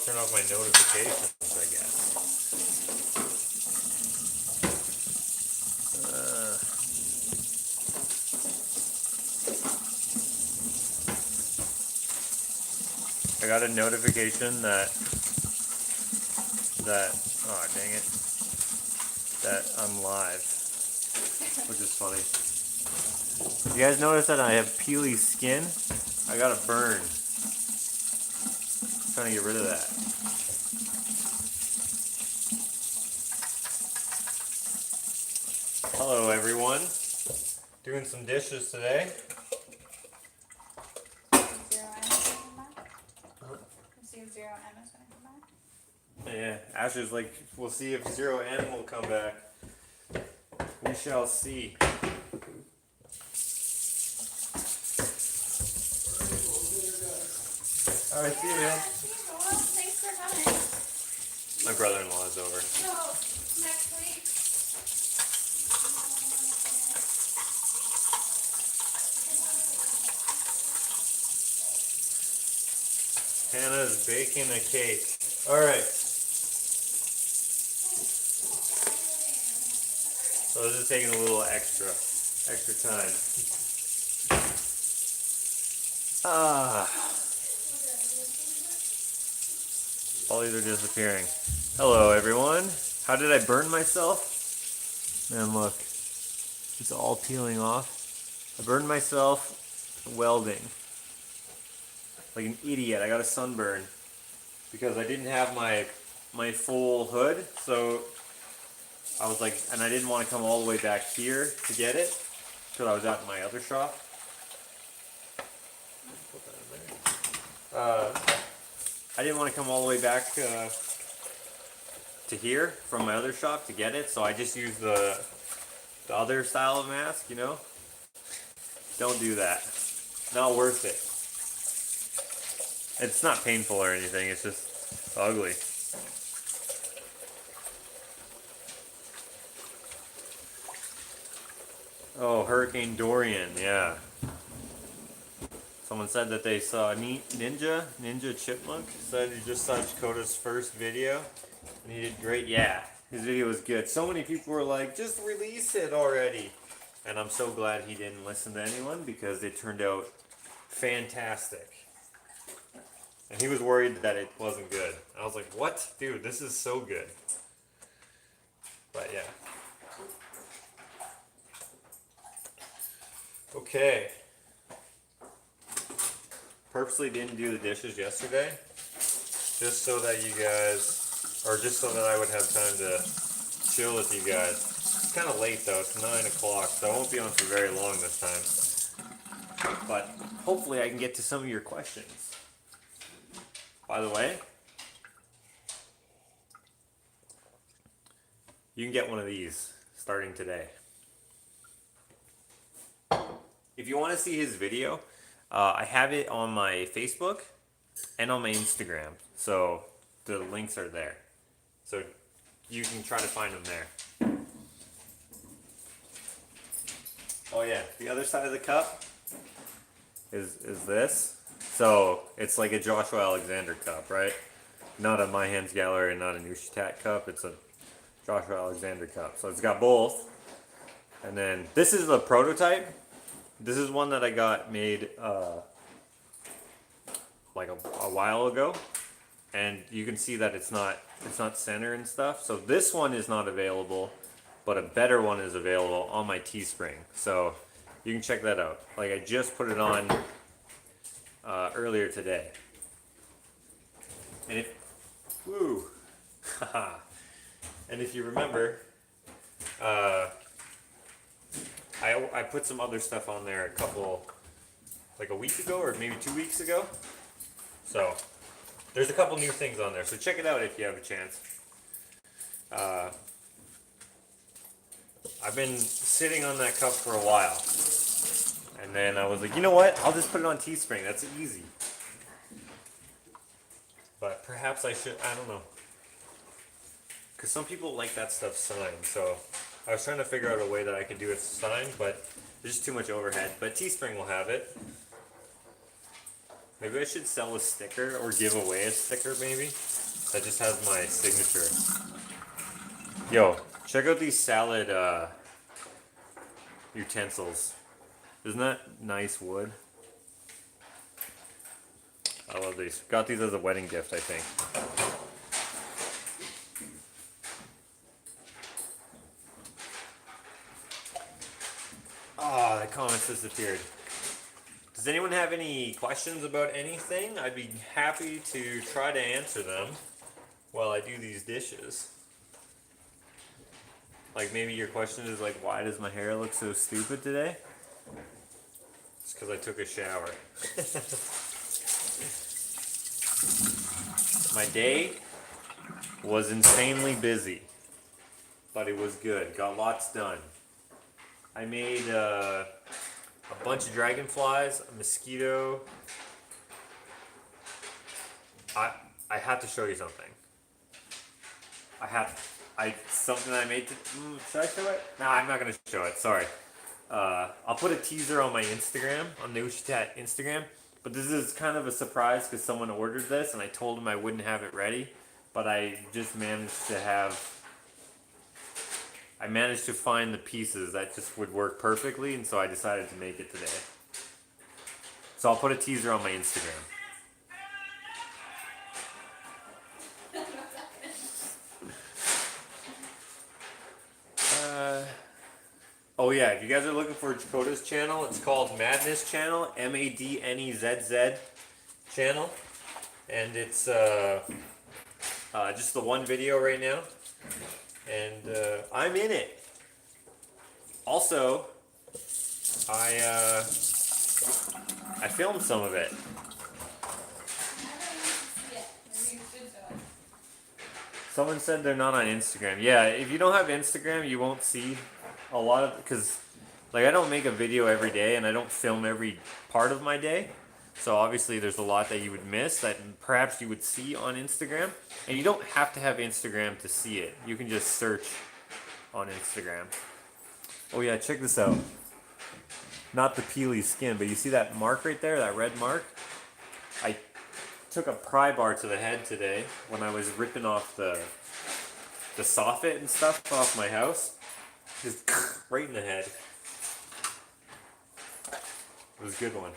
to turn off my notifications, I guess. I got a notification that oh dang it, that I'm live, which is funny. You guys notice that I have peely skin? I got a burn. I'm trying to get rid of that. Hello everyone. Doing some dishes today. Yeah, Asher's like, we'll see if 0M will come back. We shall see. Alright, see you, man. Thanks for coming. My brother-in-law is over. So, next week. Hannah's baking a cake. Alright. So this is taking a little extra time. All these are disappearing. Hello everyone. How did I burn myself? Man, look. It's all peeling off. I burned myself welding. Like an idiot. I got a sunburn because I didn't have my full hood, so I was like, and I didn't want to come all the way back here to get it because I was out in my other shop. Put that in there. I didn't want to come all the way back to here from my other shop to get it, so I just used the other style of mask, you know? Don't do that. Not worth it. It's not painful or anything, it's just ugly. Oh, Hurricane Dorian, yeah. Someone said that they saw Ninja Chipmunk said he just saw Dakota's first video and he did great. Yeah, his video was good. So many people were like, just release it already. And I'm so glad he didn't listen to anyone because it turned out fantastic. And he was worried that it wasn't good. I was like, what? Dude, this is so good. But yeah. Okay. Purposely didn't do the dishes yesterday. Just so that you guys, or just so that I would have time to chill with you guys. It's kind of late though, it's 9 o'clock, so I won't be on for very long this time. But hopefully I can get to some of your questions. By the way, you can get one of these starting today. If you want to see his video, I have it on my Facebook and on my Instagram. So the links are there. So you can try to find them there. Oh yeah, the other side of the cup is this. So it's like a Joshua Alexander cup, right? Not a My Hands Gallery, not a Nushitat cup. It's a Joshua Alexander cup. So it's got both. And then this is the prototype. This is one that I got made like a while ago. And you can see that it's not center and stuff. So this one is not available, but a better one is available on my Teespring. So you can check that out. Like I just put it on earlier today. And if, woo, and if you remember, I put some other stuff on there like a week ago or maybe 2 weeks ago. So there's a couple new things on there. So check it out if you have a chance. I've been sitting on that cup for a while. And then I was like, you know what? I'll just put it on Teespring. That's easy. But perhaps I should, I don't know. Because some people like that stuff signed. So I was trying to figure out a way that I could do it signed, but there's just too much overhead. But Teespring will have it. Maybe I should sell a sticker or give away a sticker maybe. that just has my signature. Yo, check out these salad utensils. Isn't that nice wood? I love these. Got these as a wedding gift, I think. Oh, the comments disappeared. Does anyone have any questions about anything? I'd be happy to try to answer them while I do these dishes. Like maybe your question is like, why does my hair look so stupid today? It's because I took a shower. My day was insanely busy, but it was good. Got lots done. I made a bunch of dragonflies, a mosquito. I have to show you something. Something I made. Should I show it? Nah, I'm not gonna show it. Sorry. I'll put a teaser on my Instagram, on the Ushitat Instagram. But this is kind of a surprise because someone ordered this and I told them I wouldn't have it ready. But I just managed to find the pieces that just would work perfectly, and so I decided to make it today. So I'll put a teaser on my Instagram. Oh yeah, if you guys are looking for Jakota's channel, it's called Madness Channel, MADNEZZ channel, and it's just the one video right now, and I'm in it. Also, I filmed some of it. Someone said they're not on Instagram. Yeah, if you don't have Instagram, you won't see a lot of, because like I don't make a video every day and I don't film every part of my day. So obviously there's a lot that you would miss that perhaps you would see on Instagram. And you don't have to have Instagram to see it. You can just search on Instagram. Oh yeah, check this out. Not the peely skin, but you see that mark right there, that red mark? I took a pry bar to the head today when I was ripping off the soffit and stuff off my house. Just right in the head. It was a good one.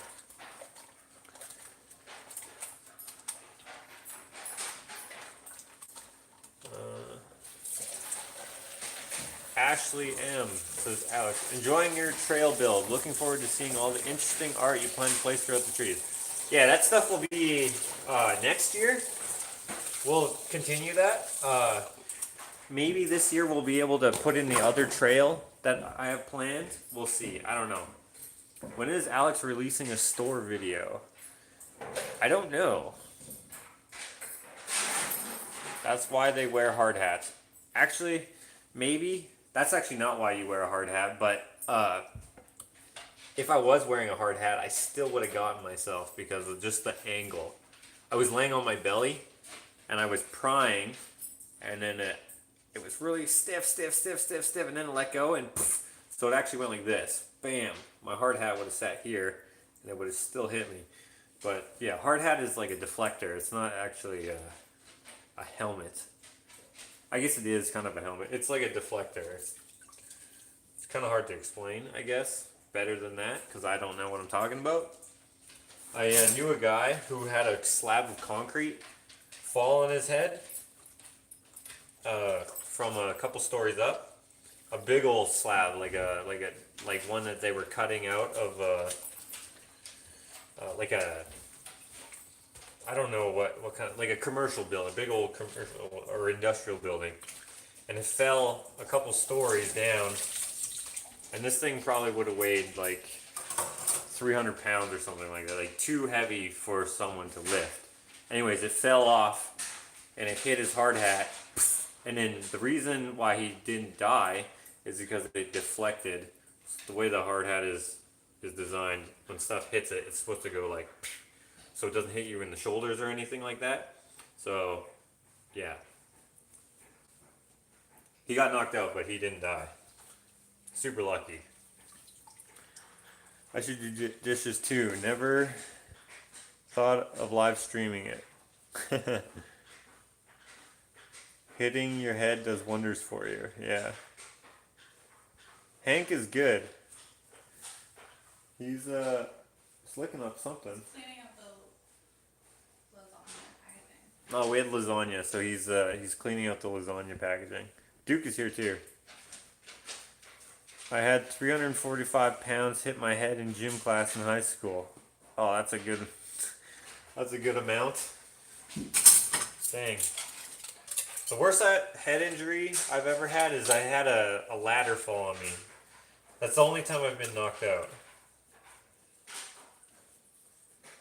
Ashley M. says, Alex, enjoying your trail build. Looking forward to seeing all the interesting art you plan to place throughout the trees. Yeah, that stuff will be next year. We'll continue that. Maybe this year we'll be able to put in the other trail that I have planned. We'll see. I don't know. When is Alex releasing a store video? I don't know. That's why they wear hard hats. Actually, maybe. That's actually not why you wear a hard hat, but if I was wearing a hard hat, I still would have gotten myself because of just the angle. I was laying on my belly, and I was prying, and then it was really stiff, and then it let go, and poof, so it actually went like this. Bam! My hard hat would have sat here, and it would have still hit me. But yeah, hard hat is like a deflector. It's not actually a helmet. I guess it is kind of a helmet. It's like a deflector. It's kind of hard to explain, I guess. Better than that, because I don't know what I'm talking about. I knew a guy who had a slab of concrete fall on his head from a couple stories up. A big old slab, like one that they were cutting out of I don't know what kind of, like a commercial building, a big old commercial or industrial building, and it fell a couple stories down, and this thing probably would have weighed like 300 pounds or something like that, like too heavy for someone to lift. Anyways, it fell off, and it hit his hard hat, and then the reason why he didn't die is because it deflected. The way the hard hat is designed, when stuff hits it, it's supposed to go like, so it doesn't hit you in the shoulders or anything like that. So, yeah. He got knocked out, but he didn't die. Super lucky. I should do dishes too. Never thought of live streaming it. Hitting your head does wonders for you. Yeah. Hank is good. He's slicking up something. Cleaning up the lasagna packaging. Oh, we had lasagna, so he's cleaning out the lasagna packaging. Duke is here too. I had 345 pounds hit my head in gym class in high school. Oh, that's a good amount. Dang. The worst head injury I've ever had is I had a ladder fall on me. That's the only time I've been knocked out.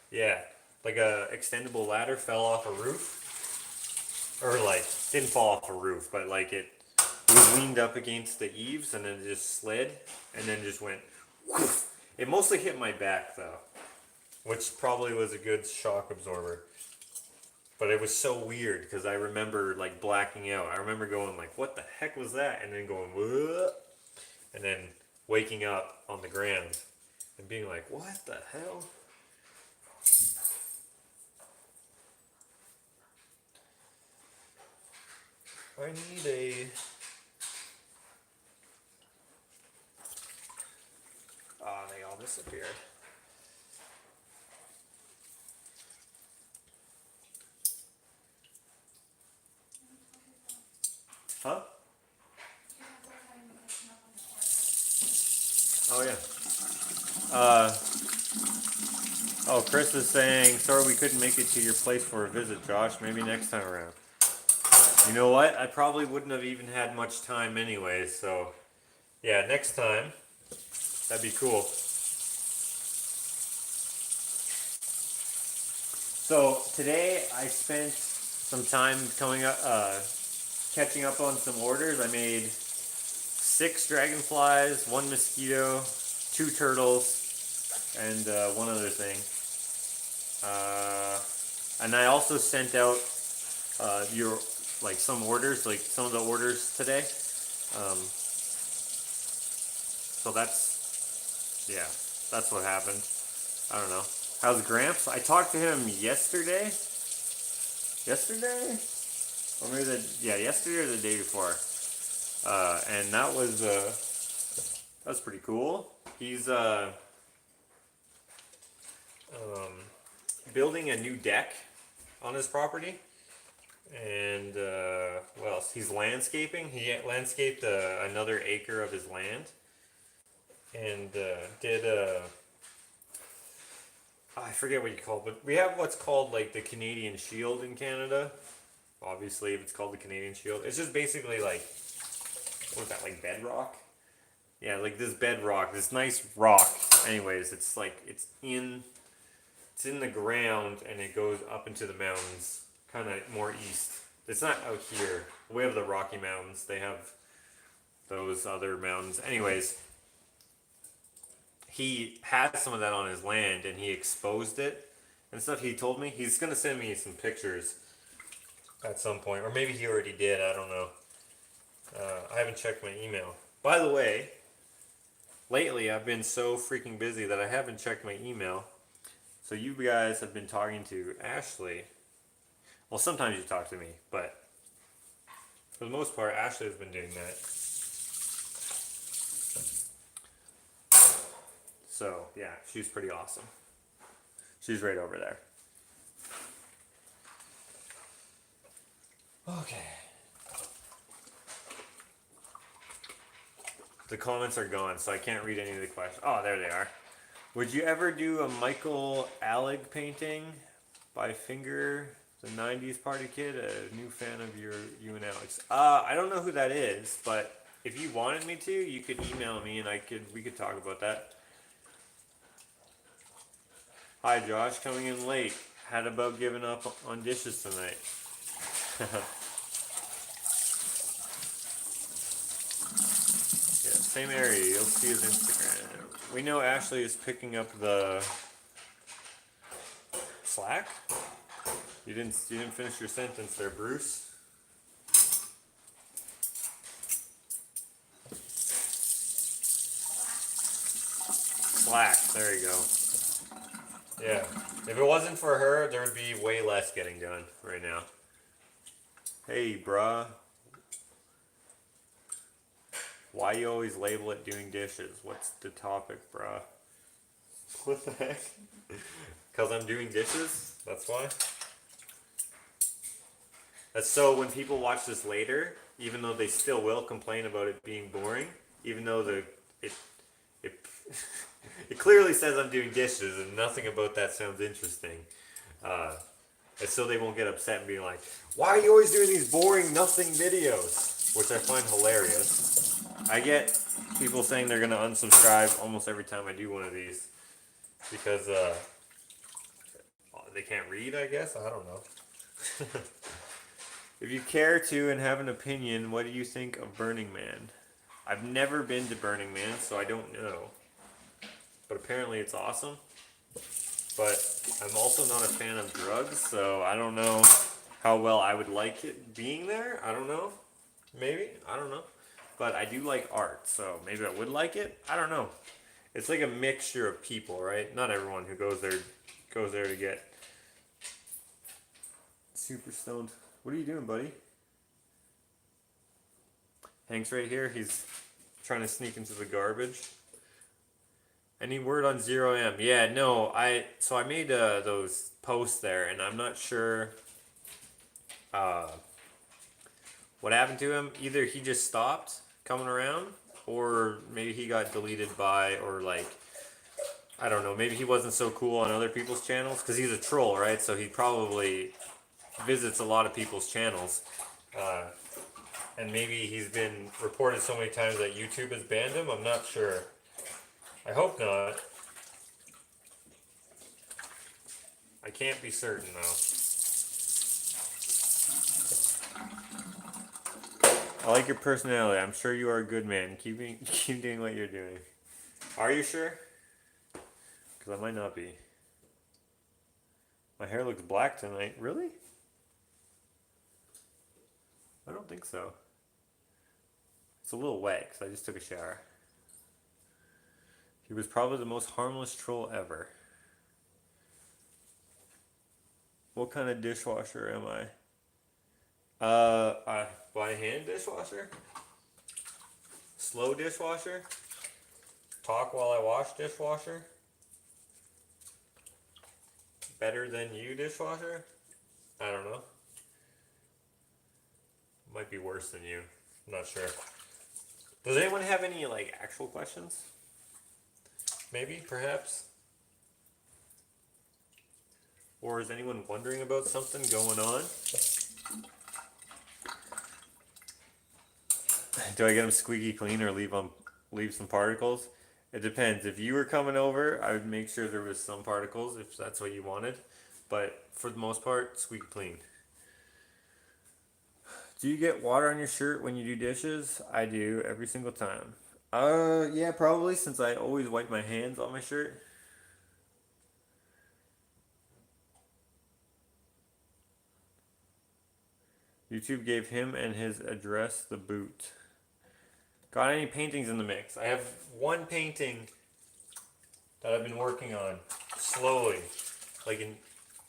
Yeah, like a extendable ladder fell off a roof. Or like, didn't fall off a roof, but like it was leaned up against the eaves and then it just slid and then just went whoosh. It mostly hit my back though, which probably was a good shock absorber. But it was so weird because I remember like blacking out. I remember going like, what the heck was that? And then going, what? And then waking up on the ground and being like, what the hell? I need a... Oh, they all disappeared. Huh? Oh, yeah. Oh, Chris is saying, sorry we couldn't make it to your place for a visit, Josh. Maybe next time around. You know what? I probably wouldn't have even had much time anyway, so... Yeah, next time. That'd be cool. So, today I spent some time catching up on some orders. I made 6 dragonflies, 1 mosquito, 2 turtles, and 1 other thing. And I also sent out some orders, like some of the orders today. So that's what happened. I don't know. How's Gramps? I talked to him yesterday. Yesterday? Or maybe yesterday or the day before. And that was pretty cool. He's building a new deck on his property. And what else? He's landscaping. He landscaped another acre of his land. And did I forget what you call it, but we have what's called like the Canadian Shield in Canada. Obviously, it's called the Canadian Shield. It's just basically like, what is that, like bedrock? Yeah, like this bedrock, this nice rock. Anyways, it's like it's in the ground and it goes up into the mountains, kind of more east. It's not out here. We have the Rocky Mountains. They have those other mountains. Anyways. He had some of that on his land and he exposed it and stuff. He told me he's going to send me some pictures at some point, or maybe he already did. I don't know. I haven't checked my email. By the way, lately I've been so freaking busy that I haven't checked my email. So you guys have been talking to Ashley. Well, sometimes you talk to me, but for the most part, Ashley has been doing that. So, yeah, she's pretty awesome. She's right over there. Okay. The comments are gone, so I can't read any of the questions. Oh, there they are. Would you ever do a Michael Alec painting by Finger, the 90s party kid? A new fan of you and Alex. I don't know who that is, but if you wanted me to, you could email me and we could talk about that. Hi Josh, coming in late. Had about given up on dishes tonight. Yeah, same area. You'll see his Instagram. We know Ashley is picking up the slack. You didn't finish your sentence there, Bruce. Slack. There you go. Yeah, if it wasn't for her, there would be way less getting done right now. Hey, bruh. Why you always label it doing dishes? What's the topic, bruh? What the heck? Because I'm doing dishes? That's why? That's so when people watch this later, even though they still will complain about it being boring, even though it it clearly says I'm doing dishes and nothing about that sounds interesting. And so they won't get upset and be like, why are you always doing these boring nothing videos? Which I find hilarious. I get people saying they're going to unsubscribe almost every time I do one of these. Because they can't read, I guess? I don't know. If you care to and have an opinion, what do you think of Burning Man? I've never been to Burning Man, so I don't know. But apparently it's awesome. But I'm also not a fan of drugs, so I don't know how well I would like it being there. I don't know. Maybe. I don't know. But I do like art, so maybe I would like it. I don't know. It's like a mixture of people, right? Not everyone who goes there to get super stoned. What are you doing, buddy? Hank's right here. He's trying to sneak into the garbage. Any word on 0M? Yeah, no, I made those posts there, and I'm not sure what happened to him. Either he just stopped coming around, or maybe he got deleted by, or like, I don't know, maybe he wasn't so cool on other people's channels, because he's a troll, right? So he probably visits a lot of people's channels. And maybe he's been reported so many times that YouTube has banned him. I'm not sure. I hope not. I can't be certain though. I like your personality. I'm sure you are a good man. Keep doing what you're doing. Are you sure? Because I might not be. My hair looks black tonight. Really? I don't think so. It's a little wet because I just took a shower. He was probably the most harmless troll ever. What kind of dishwasher am I? By hand dishwasher? Slow dishwasher? Talk while I wash dishwasher? Better than you dishwasher? I don't know. Might be worse than you. I'm not sure. Does anyone have any like actual questions? Maybe, perhaps? Or is anyone wondering about something going on? Do I get them squeaky clean or leave some particles? It depends. If you were coming over, I would make sure there was some particles if that's what you wanted. But for the most part, squeaky clean. Do you get water on your shirt when you do dishes? I do every single time. Yeah, probably since I always wipe my hands on my shirt. YouTube gave him and his address the boot. Got any paintings in the mix? I have one painting that I've been working on slowly, like an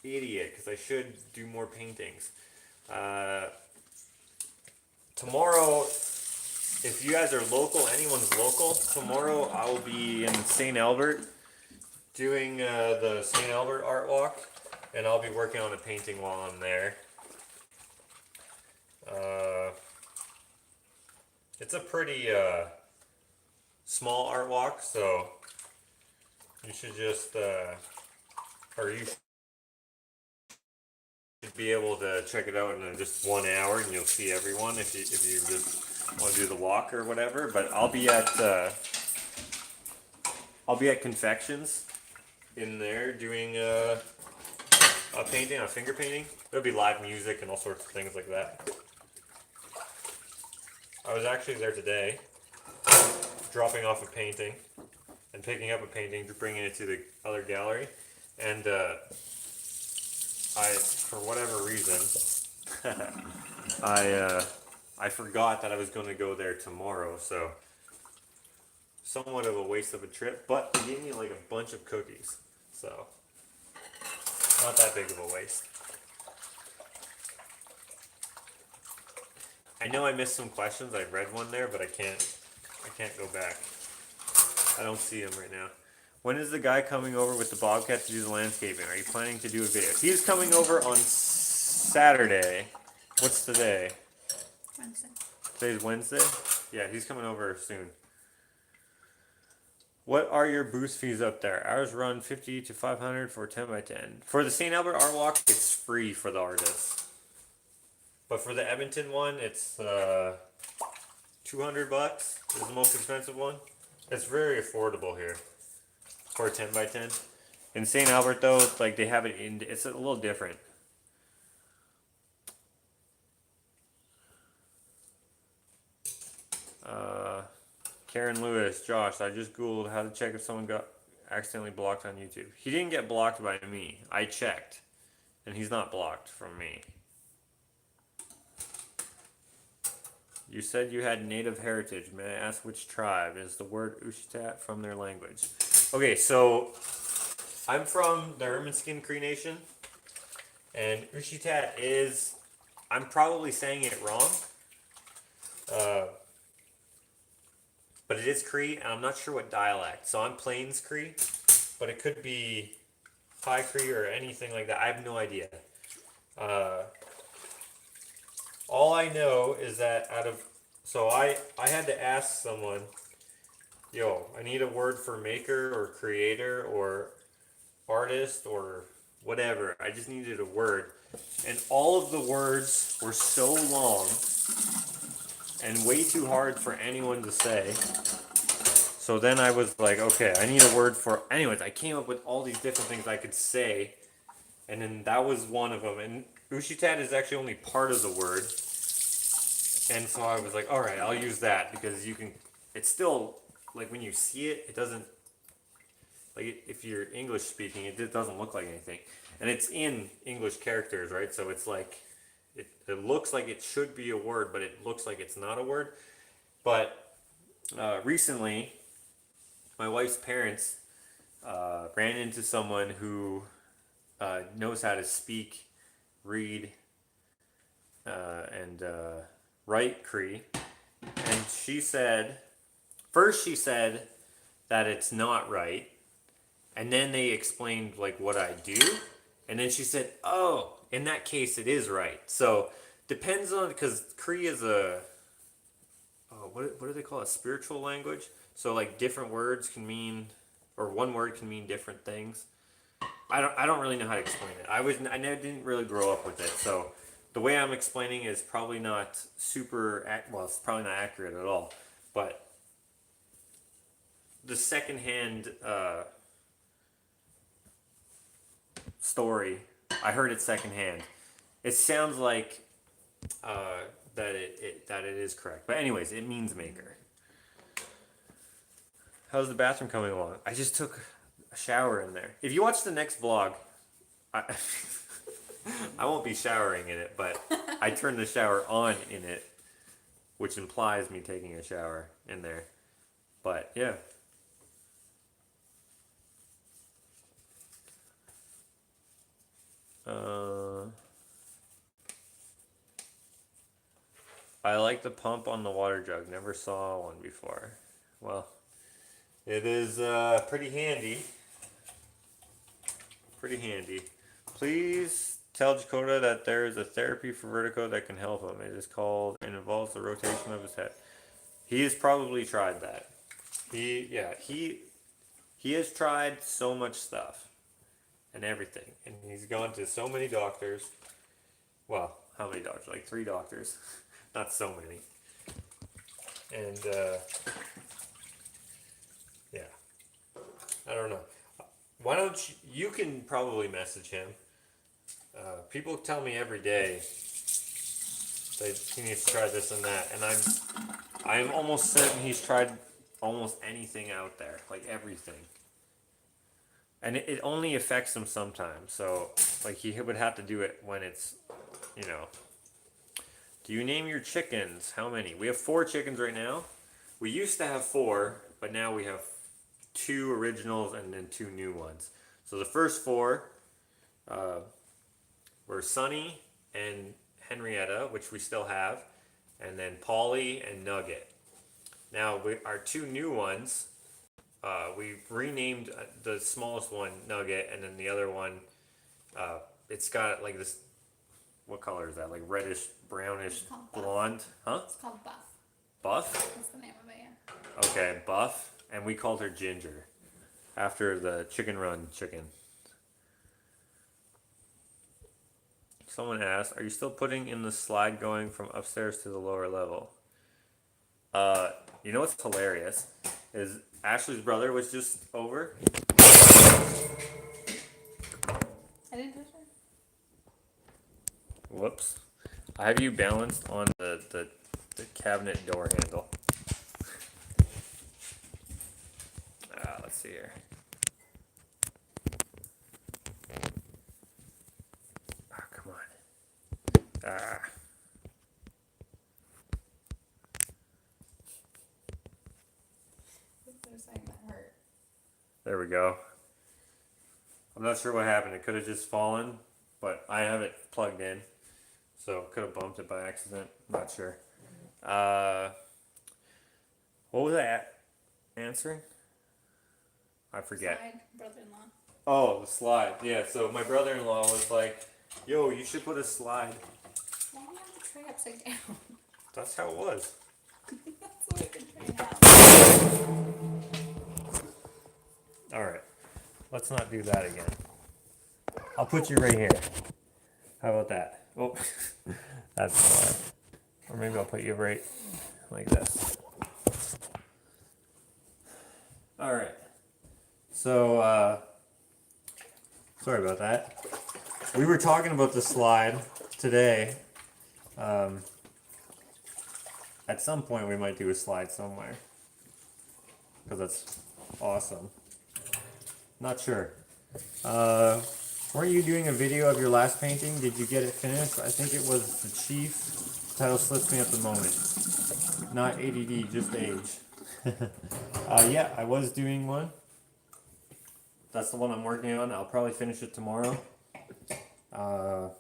idiot, because I should do more paintings. Tomorrow, if you guys are local, anyone's local, tomorrow I will be in St. Albert doing the St. Albert art walk, and I'll be working on a painting while I'm there. It's a pretty small art walk, so you should just, or you should be able to check it out in just 1 hour, and you'll see everyone if you just want to do the walk or whatever. But I'll be at Confections in there doing a painting, a finger painting. There'll be live music and all sorts of things like that. I was actually there today, dropping off a painting and picking up a painting, bringing it to the other gallery, and for whatever reason, I forgot that I was going to go there tomorrow, so somewhat of a waste of a trip, but they gave me like a bunch of cookies, so not that big of a waste. I know I missed some questions. I read one there, but I can't I can't go back. I don't see him right now. When is the guy coming over with the bobcat to do the landscaping? Are you planning to do a video? He's coming over on Saturday. What's today? Wednesday. Today's Wednesday? Yeah, he's coming over soon. What are your boost fees up there? Ours run 50 to 500 for 10 by 10. For the St. Albert Art Walk, it's free for the artists. But for the Edmonton one, it's $200 is the most expensive one. It's very affordable here for a 10 by 10. In St. Albert though, like they have it in, it's a little different. Karen Lewis, Josh, I just Googled how to check if someone got accidentally blocked on YouTube. He didn't get blocked by me. I checked. And he's not blocked from me. You said you had native heritage. May I ask which tribe? Is the word Ushitat from their language? Okay, so I'm from the Ermineskin Cree Nation. And Ushitat is, I'm probably saying it wrong. But it is Cree, and I'm not sure what dialect. So I'm Plains Cree, but it could be High Cree or anything like that. I have no idea. All I know is that so I had to ask someone, yo, I need a word for maker or creator or artist or whatever. I just needed a word. And all of the words were so long and way too hard for anyone to say. So then I was like, okay, I need a word for... Anyways, I came up with all these different things I could say. And then that was one of them. And Ushitat is actually only part of the word. And so I was like, all right, I'll use that because you can... It's still, like when you see it, it doesn't... Like if you're English speaking, it doesn't look like anything. And it's in English characters, right? So it's like... It looks like it should be a word, but it looks like it's not a word. But recently, my wife's parents ran into someone who knows how to speak, read, and write Cree. And she said, first she said that it's not right. And then they explained like what I do. And then she said, oh, in that case it is right. So depends on, because Cree is a, what do they call it? A spiritual language. So like different words can mean, or one word can mean different things. I don't really know how to explain it. I never didn't really grow up with it. So the way I'm explaining is probably not super, well, it's probably not accurate at all. But the secondhand story, I heard it secondhand. It sounds like that it is correct. But anyways, it means maker. How's the bathroom coming along? I just took a shower in there. If you watch the next vlog, I won't be showering in it, but I turned the shower on in it, which implies me taking a shower in there. But yeah. I like the pump on the water jug. Never saw one before. Well, it is pretty handy. Pretty handy. Please tell Dakota that there is a therapy for vertigo that can help him. It is called and involves the rotation of his head. He has probably tried that. He has tried so much stuff and everything, and he's gone to so many doctors. Well, how many doctors? Like 3 doctors. Not so many. And yeah, I don't know. Why don't you can probably message him. People tell me every day that he needs to try this and that, and I'm almost certain he's tried almost anything out there, like everything. And it only affects him sometimes. So like he would have to do it when it's, you know. Do you name your chickens? How many? We have 4 chickens right now. We used to have 4, but now we have 2 originals and then 2 new ones. So the first 4 were Sunny and Henrietta, which we still have, and then Polly and Nugget. Now, our two new ones, we renamed the smallest one Nugget, and then the other one, it's got like this, what color is that? Like reddish, brownish, called Buff. blonde? Huh? It's called Buff. Buff? That's the name of it, yeah. Okay, Buff. And we called her Ginger, after the Chicken Run chicken. Someone asked, are you still putting in the slide going from upstairs to the lower level? You know what's hilarious is Ashley's brother was just over. I didn't touch her. Whoops. I have you balanced on the cabinet door handle. Let's see here. Oh, come on. There's something that hurt. There we go. I'm not sure what happened. It could have just fallen, but I have it plugged in. So could have bumped it by accident. Not sure. What was I answering? I forget. Slide, brother-in-law. Oh, the slide. Yeah, so my brother-in-law was like, yo, you should put a slide. Why do you have the tray upside down? That's how it was. That's the way the tray now. Alright. Let's not do that again. I'll put you right here. How about that? Oh, that's slide. Or maybe I'll put you right like this. Alright. So, sorry about that. We were talking about the slide today. At some point we might do a slide somewhere. Because that's awesome. Not sure. Weren't you doing a video of your last painting? Did you get it finished? I think it was The Chief. Title slips me at the moment. Not ADD, just age. Yeah, I was doing one. That's the one I'm working on. I'll probably finish it tomorrow. I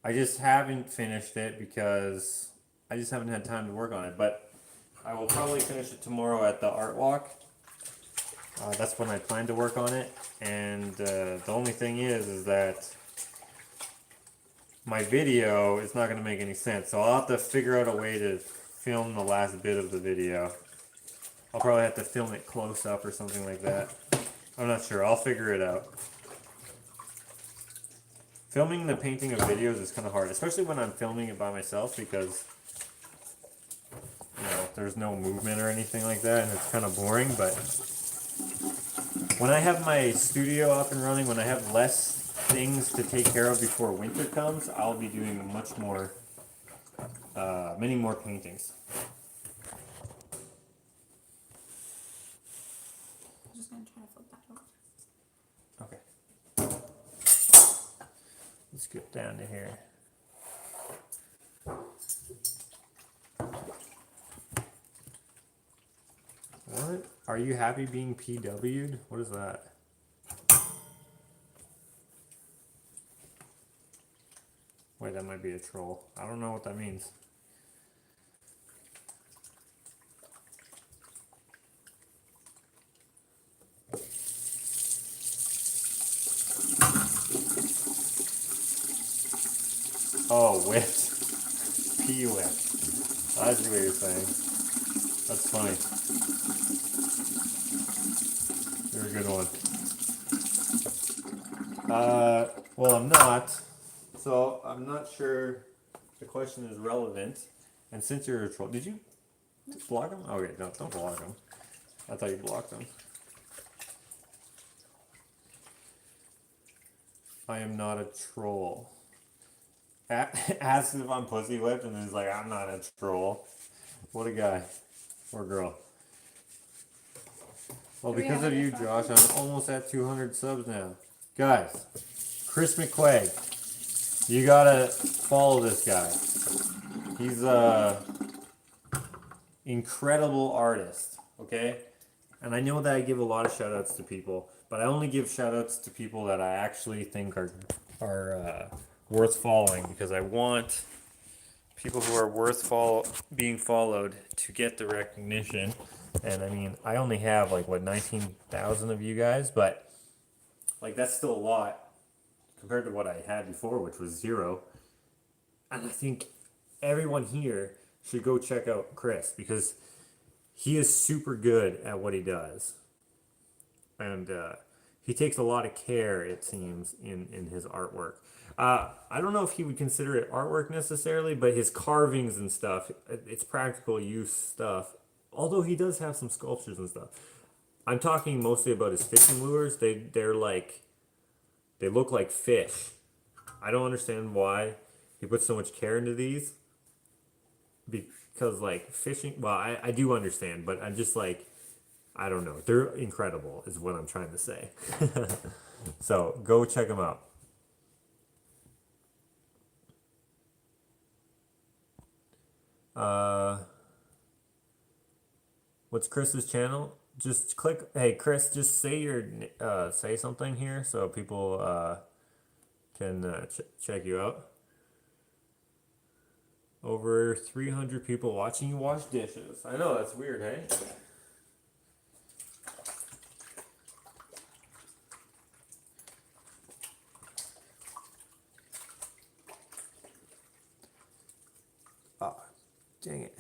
just haven't finished it because I just haven't had time to work on it. But I will probably finish it tomorrow at the art walk. That's when I plan to work on it. And the only thing is that my video is not going to make any sense. So I'll have to figure out a way to film the last bit of the video. I'll probably have to film it close up or something like that. I'm not sure. I'll figure it out. Filming the painting of videos is kind of hard, especially when I'm filming it by myself because, you know, there's no movement or anything like that and it's kind of boring. But when I have my studio up and running, when I have less things to take care of before winter comes, I'll be doing much more, many more paintings. I'm just going to try to flip that over. Okay. Let's get down to here. What? Are you happy being PW'd? What is that? Wait, that might be a troll. I don't know what that means. Oh, whipped. P-whipped. I see what you're saying. That's funny. You're a good one. Well, I'm not. So, I'm not sure the question is relevant. And since you're a troll, did you block him? Okay, no, don't block him. I thought you blocked him. I am not a troll. Asks if I'm pussy whipped and he's like, I'm not a troll. What a guy. Or girl. Well, because of you, Josh, I'm almost at 200 subs now. Guys, Chris McQuaig, you gotta follow this guy. He's a incredible artist, okay? And I know that I give a lot of shout outs to people, but I only give shout outs to people that I actually think are worth following because I want people who are worth being followed to get the recognition. And I mean, I only have like what 19,000 of you guys, but like that's still a lot compared to what I had before, which was 0. And I think everyone here should go check out Chris because he is super good at what he does, and he takes a lot of care, it seems, in his artwork. I don't know if he would consider it artwork necessarily, but his carvings and stuff, it's practical use stuff. Although he does have some sculptures and stuff. I'm talking mostly about his fishing lures. They're like, they look like fish. I don't understand why he puts so much care into these. Because like fishing, well, I do understand, but I'm just like, I don't know. They're incredible, is what I'm trying to say. So go check them out. What's Chris's channel? Just click. Hey, Chris, just say say something here so people can check you out. Over 300 people watching you wash dishes. I know, that's weird, hey? Oh, dang it.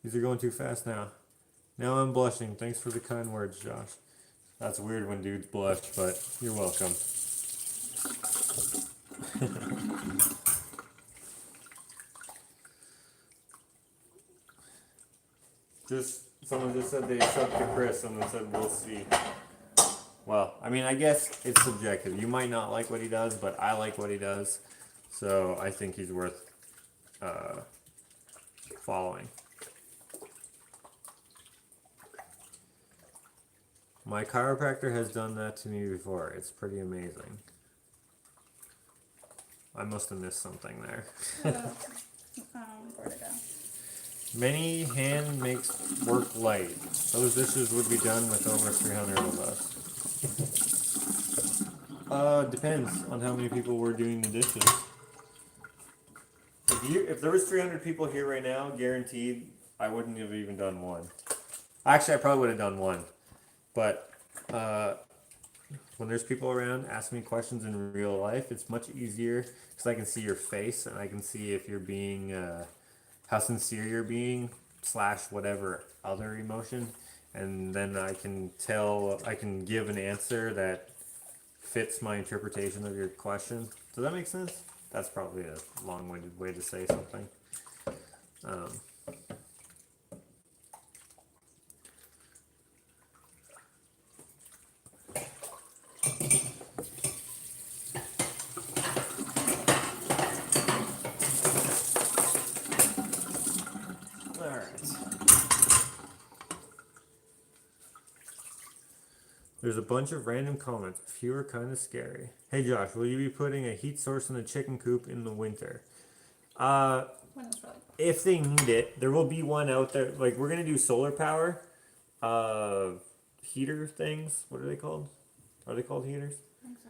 These are going too fast now. Now I'm blushing. Thanks for the kind words, Josh. That's weird when dudes blush, but you're welcome. Someone just said they subbed to Chris. Someone said we'll see. Well, I mean, I guess it's subjective. You might not like what he does, but I like what he does. So I think he's worth following. My chiropractor has done that to me before. It's pretty amazing. I must have missed something there. Where'd it go? Many hand makes work light. Those dishes would be done with over 300 of us. Depends on how many people were doing the dishes. If there was 300 people here right now, guaranteed, I wouldn't have even done one. Actually, I probably would have done one. But when there's people around asking me questions in real life, it's much easier because I can see your face and I can see if you're being, how sincere you're being, / whatever other emotion. And then I can give an answer that fits my interpretation of your question. Does that make sense? That's probably a long-winded way to say something. There's a bunch of random comments. A few are kind of scary. Hey Josh, will you be putting a heat source in the chicken coop in the winter? If they need it, there will be one out there. Like, we're gonna do solar power heater things. What are they called? Are they called heaters? I think so.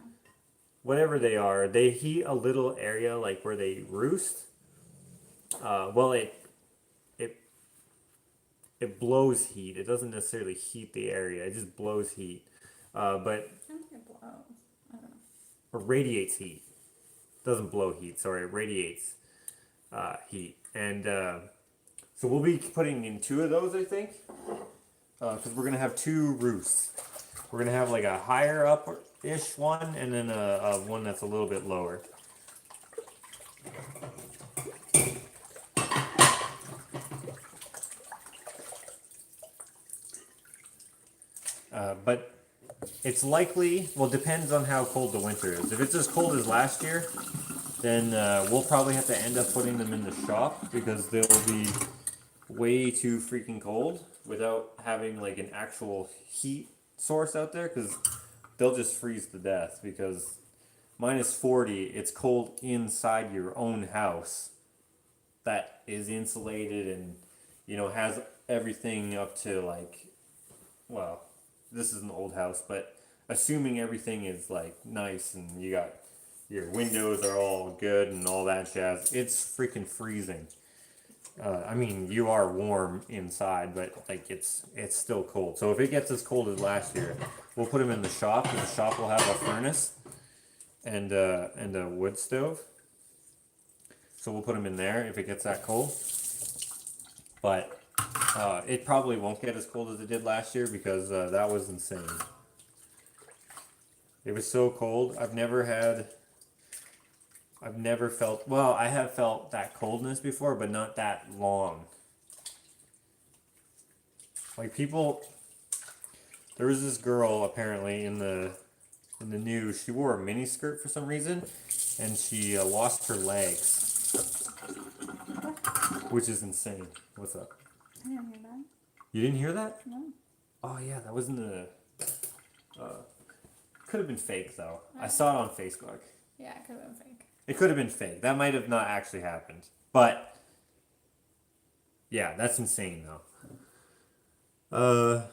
Whatever they are, they heat a little area like where they roost. Well, it blows heat. It doesn't necessarily heat the area. It just blows heat. But I don't think it blows. I don't know. or radiates heat. Doesn't blow heat. Sorry, it radiates heat. And so we'll be putting in 2 of those, I think, because we're gonna have 2 roofs. We're gonna have like a higher up-ish one, and then a one that's a little bit lower. But it's likely, well, depends on how cold the winter is. If it's as cold as last year, then we'll probably have to end up putting them in the shop because they'll be way too freaking cold without having like an actual heat source out there, because they'll just freeze to death. Because -40, it's cold inside your own house that is insulated and, you know, has everything up to like, well, this is an old house, but assuming everything is like nice and you got, your windows are all good and all that jazz. It's freaking freezing. I mean, you are warm inside, but like it's still cold. So if it gets as cold as last year, we'll put them in the shop. And the shop will have a furnace and a wood stove. So we'll put them in there if it gets that cold. But it probably won't get as cold as it did last year because that was insane. It was so cold. I've never felt, well, I have felt that coldness before, but not that long. Like people, there was this girl apparently in the news. She wore a mini skirt for some reason, and she lost her legs, which is insane. What's up? I didn't hear that. You didn't hear that? No. Oh yeah, that wasn't a. Could have been fake though. I saw it on Facebook. Yeah, it could have been fake. It could have been fake. That might have not actually happened. But yeah, that's insane though.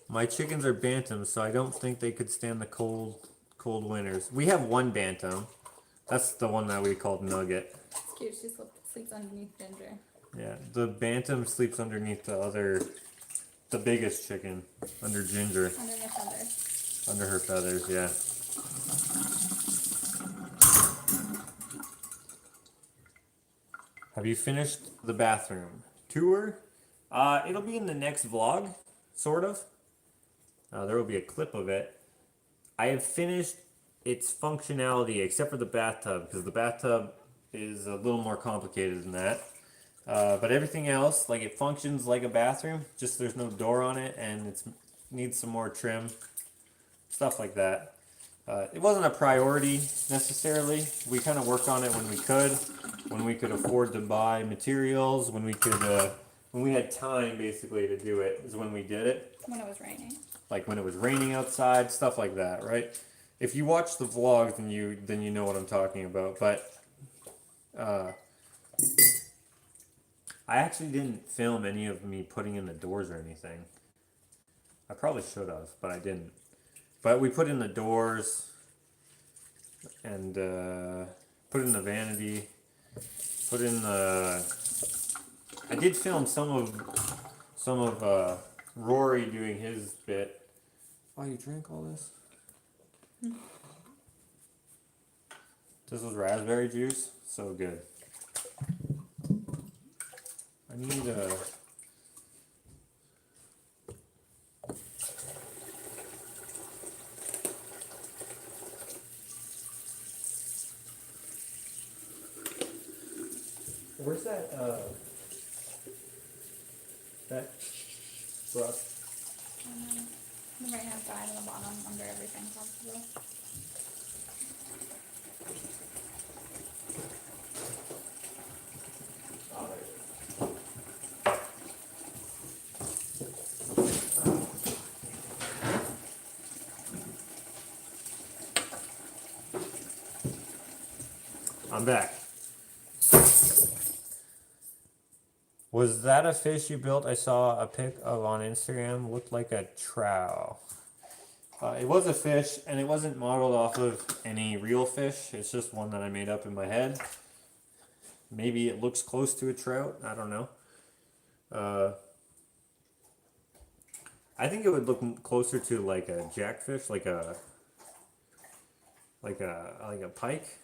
My chickens are bantams, so I don't think they could stand the cold winters. We have one bantam. That's the one that we called Nugget. It's cute. She sleeps underneath Ginger. Yeah, the bantam sleeps underneath the biggest chicken, under Ginger. Under her feathers. Under her feathers, yeah. Have you finished the bathroom tour? It'll be in the next vlog, sort of. There will be a clip of it. I have finished its functionality except for the bathtub, because the bathtub is a little more complicated than that. But everything else, like it functions like a bathroom, just there's no door on it and it needs some more trim, stuff like that. It wasn't a priority necessarily. We kind of worked on it when we could afford to buy materials, when we had time basically to do it is when we did it. When it was raining. Like when it was raining outside, stuff like that, right? If you watch the vlogs, then you know what I'm talking about. But I actually didn't film any of me putting in the doors or anything. I probably should have, but I didn't. But we put in the doors and put in the vanity. Put in the. I did film some of Rory doing his bit. Oh, you drank all this? This was raspberry juice. So good. I need a... Where's that brush? The right hand side and the bottom under everything possible. Oh, there it is. I'm back. Was that a fish you built? I saw a pic of on Instagram. Looked like a trout. It was a fish, and it wasn't modeled off of any real fish. It's just one that I made up in my head. Maybe it looks close to a trout. I don't know. I think it would look closer to like a jackfish, like a pike.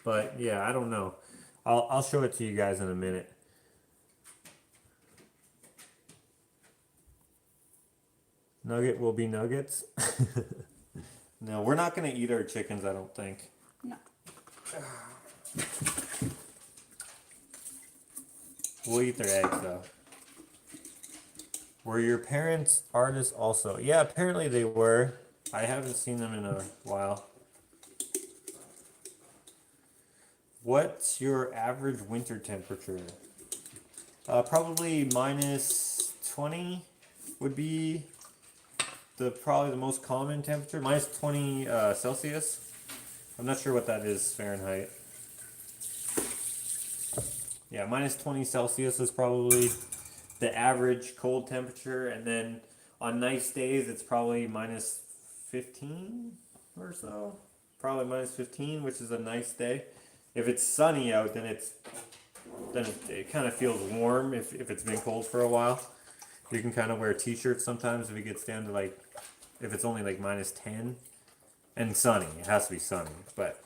But yeah, I don't know. I'll show it to you guys in a minute. Nugget will be nuggets. No, we're not going to eat our chickens, I don't think. No. We'll eat their eggs, though. Were your parents artists also? Yeah, apparently they were. I haven't seen them in a while. What's your average winter temperature? Probably minus 20 would be probably the most common temperature. Minus 20 Celsius. I'm not sure what that is Fahrenheit. Yeah, minus 20 Celsius is probably the average cold temperature, and then on nice days it's probably minus 15 or so. Probably minus 15, which is a nice day. If it's sunny out, then it kind of feels warm if it's been cold for a while. You can kind of wear t-shirts sometimes if it gets down to like, if it's only like minus 10 and sunny. It has to be sunny, but.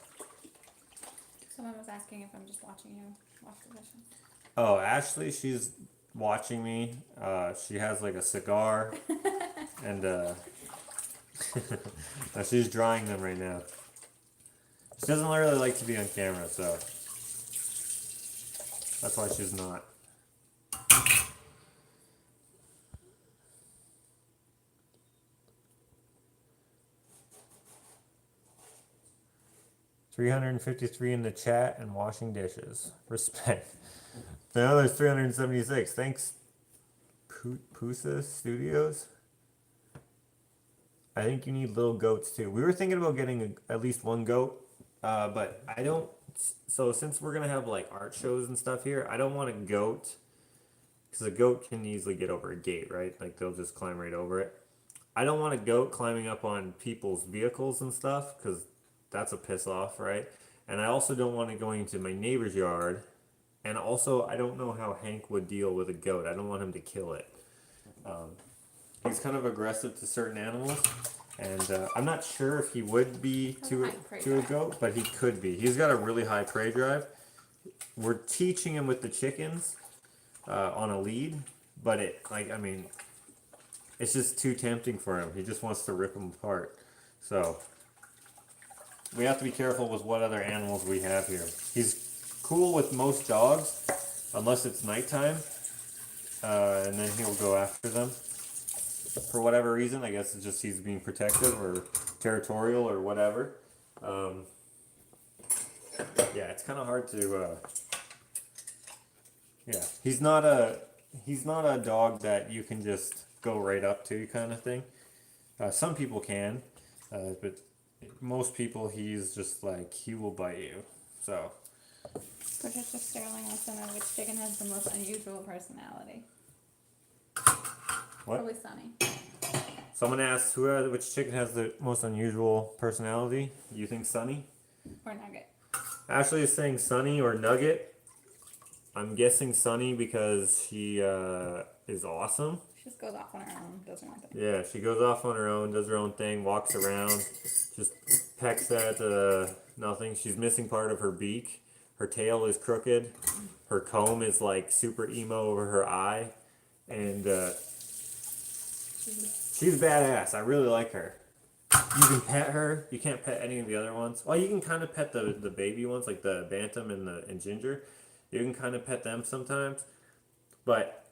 Someone was asking if I'm just watching you wash the dishes. Oh, Ashley, she's watching me. She has like a cigar and she's drying them right now. She doesn't really like to be on camera, so that's why she's not. 353 in the chat and washing dishes. Respect. The other's 376. Thanks, Pusa Studios. I think you need little goats too. We were thinking about getting at least one goat, but I don't. So since we're gonna have like art shows and stuff here, I don't want a goat because a goat can easily get over a gate, right? Like they'll just climb right over it. I don't want a goat climbing up on people's vehicles and stuff because that's a piss off, right? And I also don't want it going into my neighbor's yard. And also, I don't know how Hank would deal with a goat. I don't want him to kill it. He's kind of aggressive to certain animals, and I'm not sure if he would be to a goat, but he could be. He's got a really high prey drive. We're teaching him with the chickens on a lead, but it's just too tempting for him. He just wants to rip them apart. So we have to be careful with what other animals we have here. He's cool with most dogs, unless it's nighttime, and then he'll go after them. For whatever reason, I guess it's just he's being protective or territorial or whatever. Yeah, it's kind of hard to. Yeah, he's not a dog that you can just go right up to kind of thing. Some people can, but most people he's just like he will bite you. So. Patricia Sterling wants to know which chicken has the most unusual personality. What? Probably Sunny. Someone asked which chicken has the most unusual personality. You think Sunny? Or Nugget. Ashley is saying Sunny or Nugget. I'm guessing Sunny because she is awesome. She just goes off on her own, does her own thing. Yeah, she goes off on her own, does her own thing, walks around, just pecks at nothing. She's missing part of her beak. Her tail is crooked. Her comb is like super emo over her eye. And she's badass. I really like her. You can pet her. You can't pet any of the other ones. Well, you can kind of pet the baby ones, like the Bantam and Ginger. You can kind of pet them sometimes. But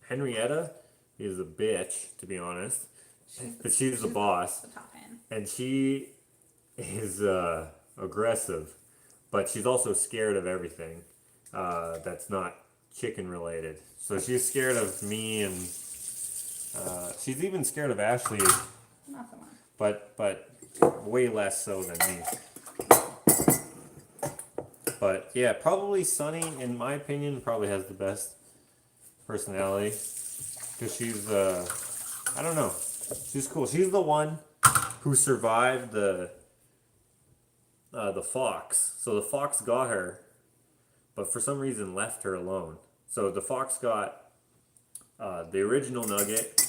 Henrietta is a bitch, to be honest. But she's the boss. The top hand. And she is aggressive. But she's also scared of everything that's not chicken related. So she's scared of me, and she's even scared of Ashley. Not so much. But way less so than me. But yeah, probably Sunny, in my opinion, probably has the best personality. Because she's, I don't know. She's cool. She's the one who survived the fox. So the fox got her, but for some reason left her alone. So the fox got the original Nugget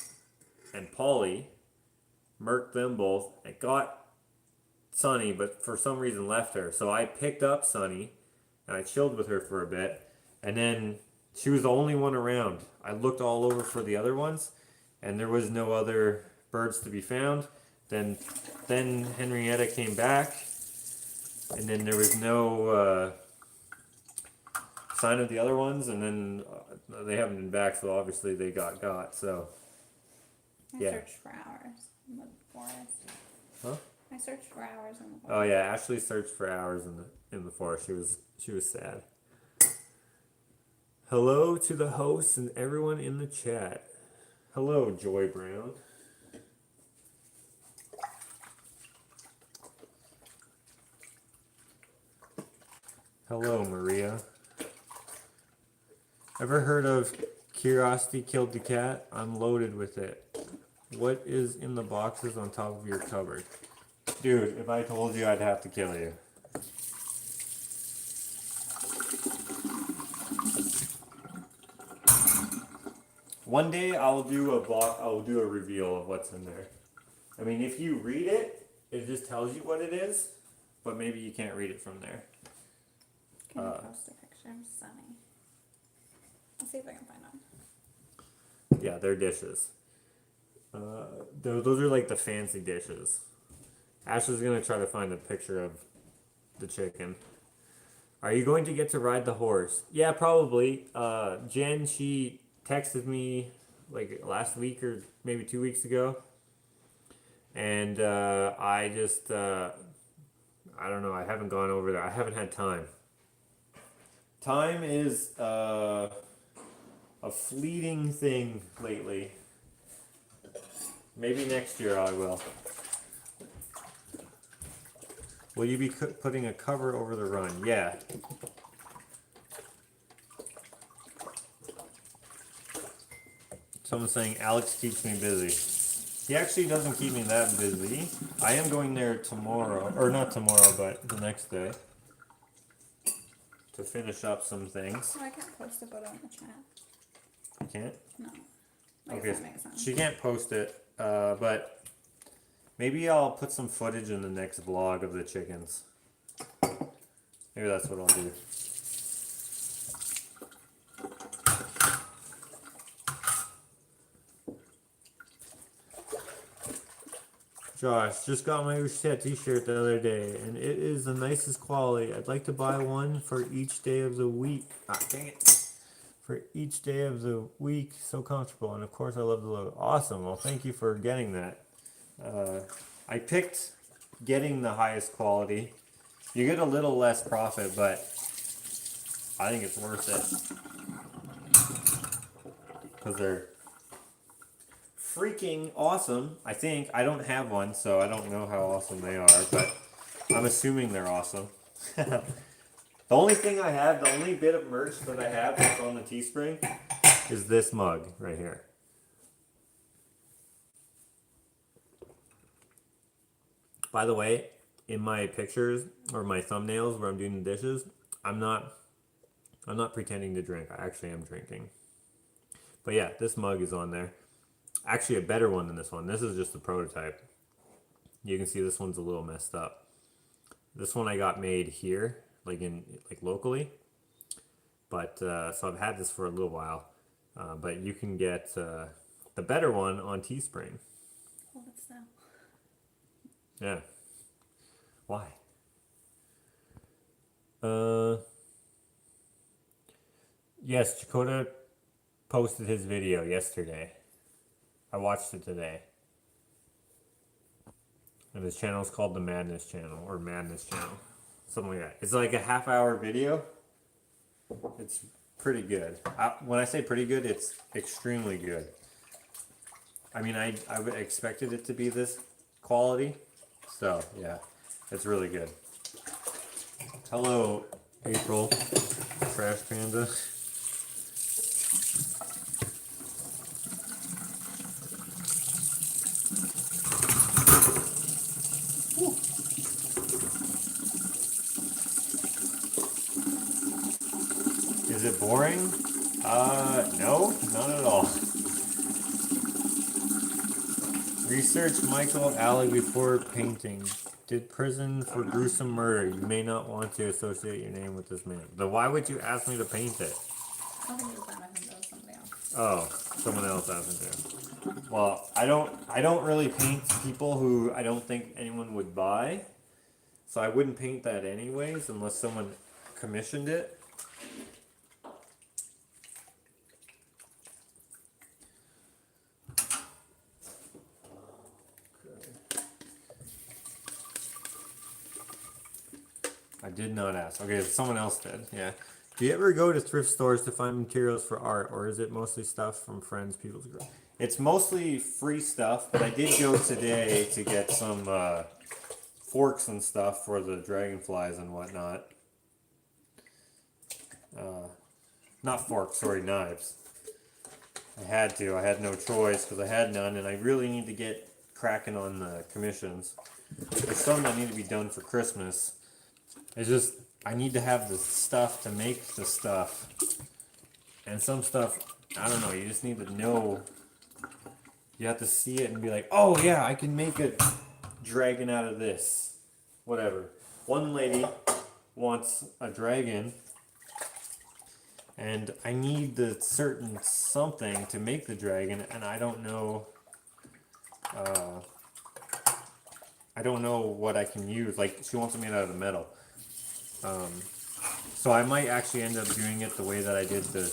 and Polly, murked them both, and got Sunny, but for some reason left her. So I picked up Sunny, and I chilled with her for a bit, and then she was the only one around. I looked all over for the other ones, and there was no other birds to be found. Then Henrietta came back, and then there was no sign of the other ones, and then they haven't been back, so obviously they got. So I yeah. searched for hours in the forest. Huh? I searched for hours in the forest. Oh yeah, Ashley searched for hours in the forest. She was sad. Hello to the hosts and everyone in the chat. Hello, Joy Brown. Hello, Maria. Ever heard of Curiosity Killed the Cat? I'm loaded with it. What is in the boxes on top of your cupboard? Dude, if I told you, I'd have to kill you. One day I'll do a reveal of what's in there. I mean, if you read it, it just tells you what it is, but maybe you can't read it from there. Can you post a picture of Sunny? I'll see if I can find one. Yeah, they're dishes. Those are like the fancy dishes. Ashley's gonna try to find a picture of the chicken. Are you going to get to ride the horse? Yeah, probably. Jen, she texted me like last week or maybe 2 weeks ago. And I just, I don't know, I haven't gone over there. I haven't had time. Time is a fleeting thing lately. Maybe next year I will. Will you be putting a cover over the run? Yeah. Someone's saying Alex keeps me busy. He actually doesn't keep me that busy. I am going there tomorrow, or not tomorrow, but the next day, to finish up some things. Oh, I can't post a photo in the chat. You can't? No. I guess Okay. that makes sense. She can't post it, but maybe I'll put some footage in the next vlog of the chickens. Maybe that's what I'll do. Josh, just got my Ushtet t-shirt the other day, and it is the nicest quality. I'd like to buy one for each day of the week. Ah, dang it. For each day of the week. So comfortable, and of course I love the logo. Awesome, well thank you for getting that. I picked getting the highest quality. You get a little less profit, but I think it's worth it. Because they're freaking awesome, I think. I don't have one, so I don't know how awesome they are, but I'm assuming they're awesome. The only thing I have, the only bit of merch that I have that's on the Teespring is this mug right here. By the way, in my pictures or my thumbnails where I'm doing the dishes, I'm not pretending to drink. I actually am drinking. But yeah, this mug is on there. Actually a better one than this one. This is just the prototype. You can see this one's a little messed up. This one I got made here, like locally. But so I've had this for a little while. But you can get the better one on Teespring. Hold it still. Yeah. Why? Yes, Chakota posted his video yesterday. I watched it today. And his channel is called the Madness Channel, or Madness Channel. Something like that. It's like a half-hour video. It's pretty good. When I say pretty good, it's extremely good. I mean, I expected it to be this quality. So, yeah, it's really good. Hello, April, Trash Panda. Is it boring? No, not at all. Research Michael Alley before painting. Did prison for gruesome murder. You may not want to associate your name with this man. Then why would you ask me to paint it? I don't think it was them. I think it was somebody else. Oh, someone else asked me to. Well, I don't really paint people who I don't think anyone would buy. So I wouldn't paint that anyways unless someone commissioned it. I did not ask. Okay, someone else did. Yeah. Do you ever go to thrift stores to find materials for art, or is it mostly stuff from friends, people's group? It's mostly free stuff, but I did go today to get some forks and stuff for the dragonflies and whatnot. Not forks, sorry, knives. I had no choice because I had none, and I really need to get cracking on the commissions. There's some that need to be done for Christmas. It's just, I need to have the stuff to make the stuff. And some stuff, I don't know, you just need to know. You have to see it and be like, oh yeah, I can make a dragon out of this. Whatever. One lady wants a dragon, and I need the certain something to make the dragon, and I don't know what I can use. Like, she wants it made out of metal. So I might actually end up doing it the way that I did the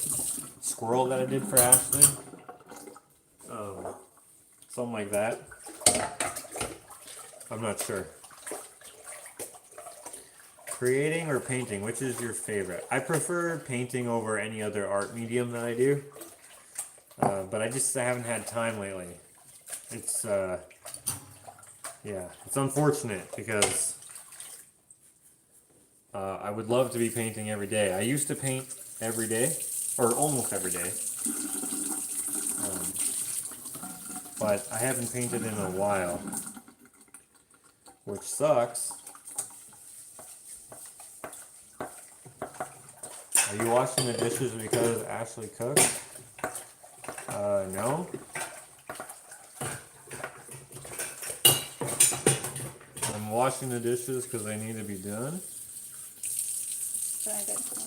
squirrel that I did for Ashley. Something like that. I'm not sure. Creating or painting, which is your favorite? I prefer painting over any other art medium that I do. But I haven't had time lately. It's, yeah, it's unfortunate because I would love to be painting every day. I used to paint every day, or almost every day. But I haven't painted in a while, which sucks. Are you washing the dishes because Ashley cooked? No. I'm washing the dishes because they need to be done. But I did cook.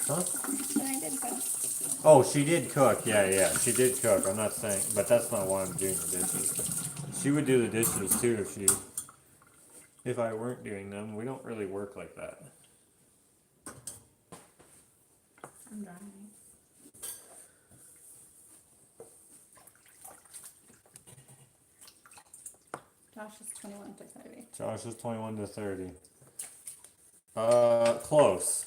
Huh? But I did cook. Oh, she did cook. Yeah, she did cook. I'm not saying, but that's not why I'm doing the dishes. She would do the dishes too if I weren't doing them. We don't really work like that. I'm drying. Josh is 21 to 30. Josh is 21 to 30. Close.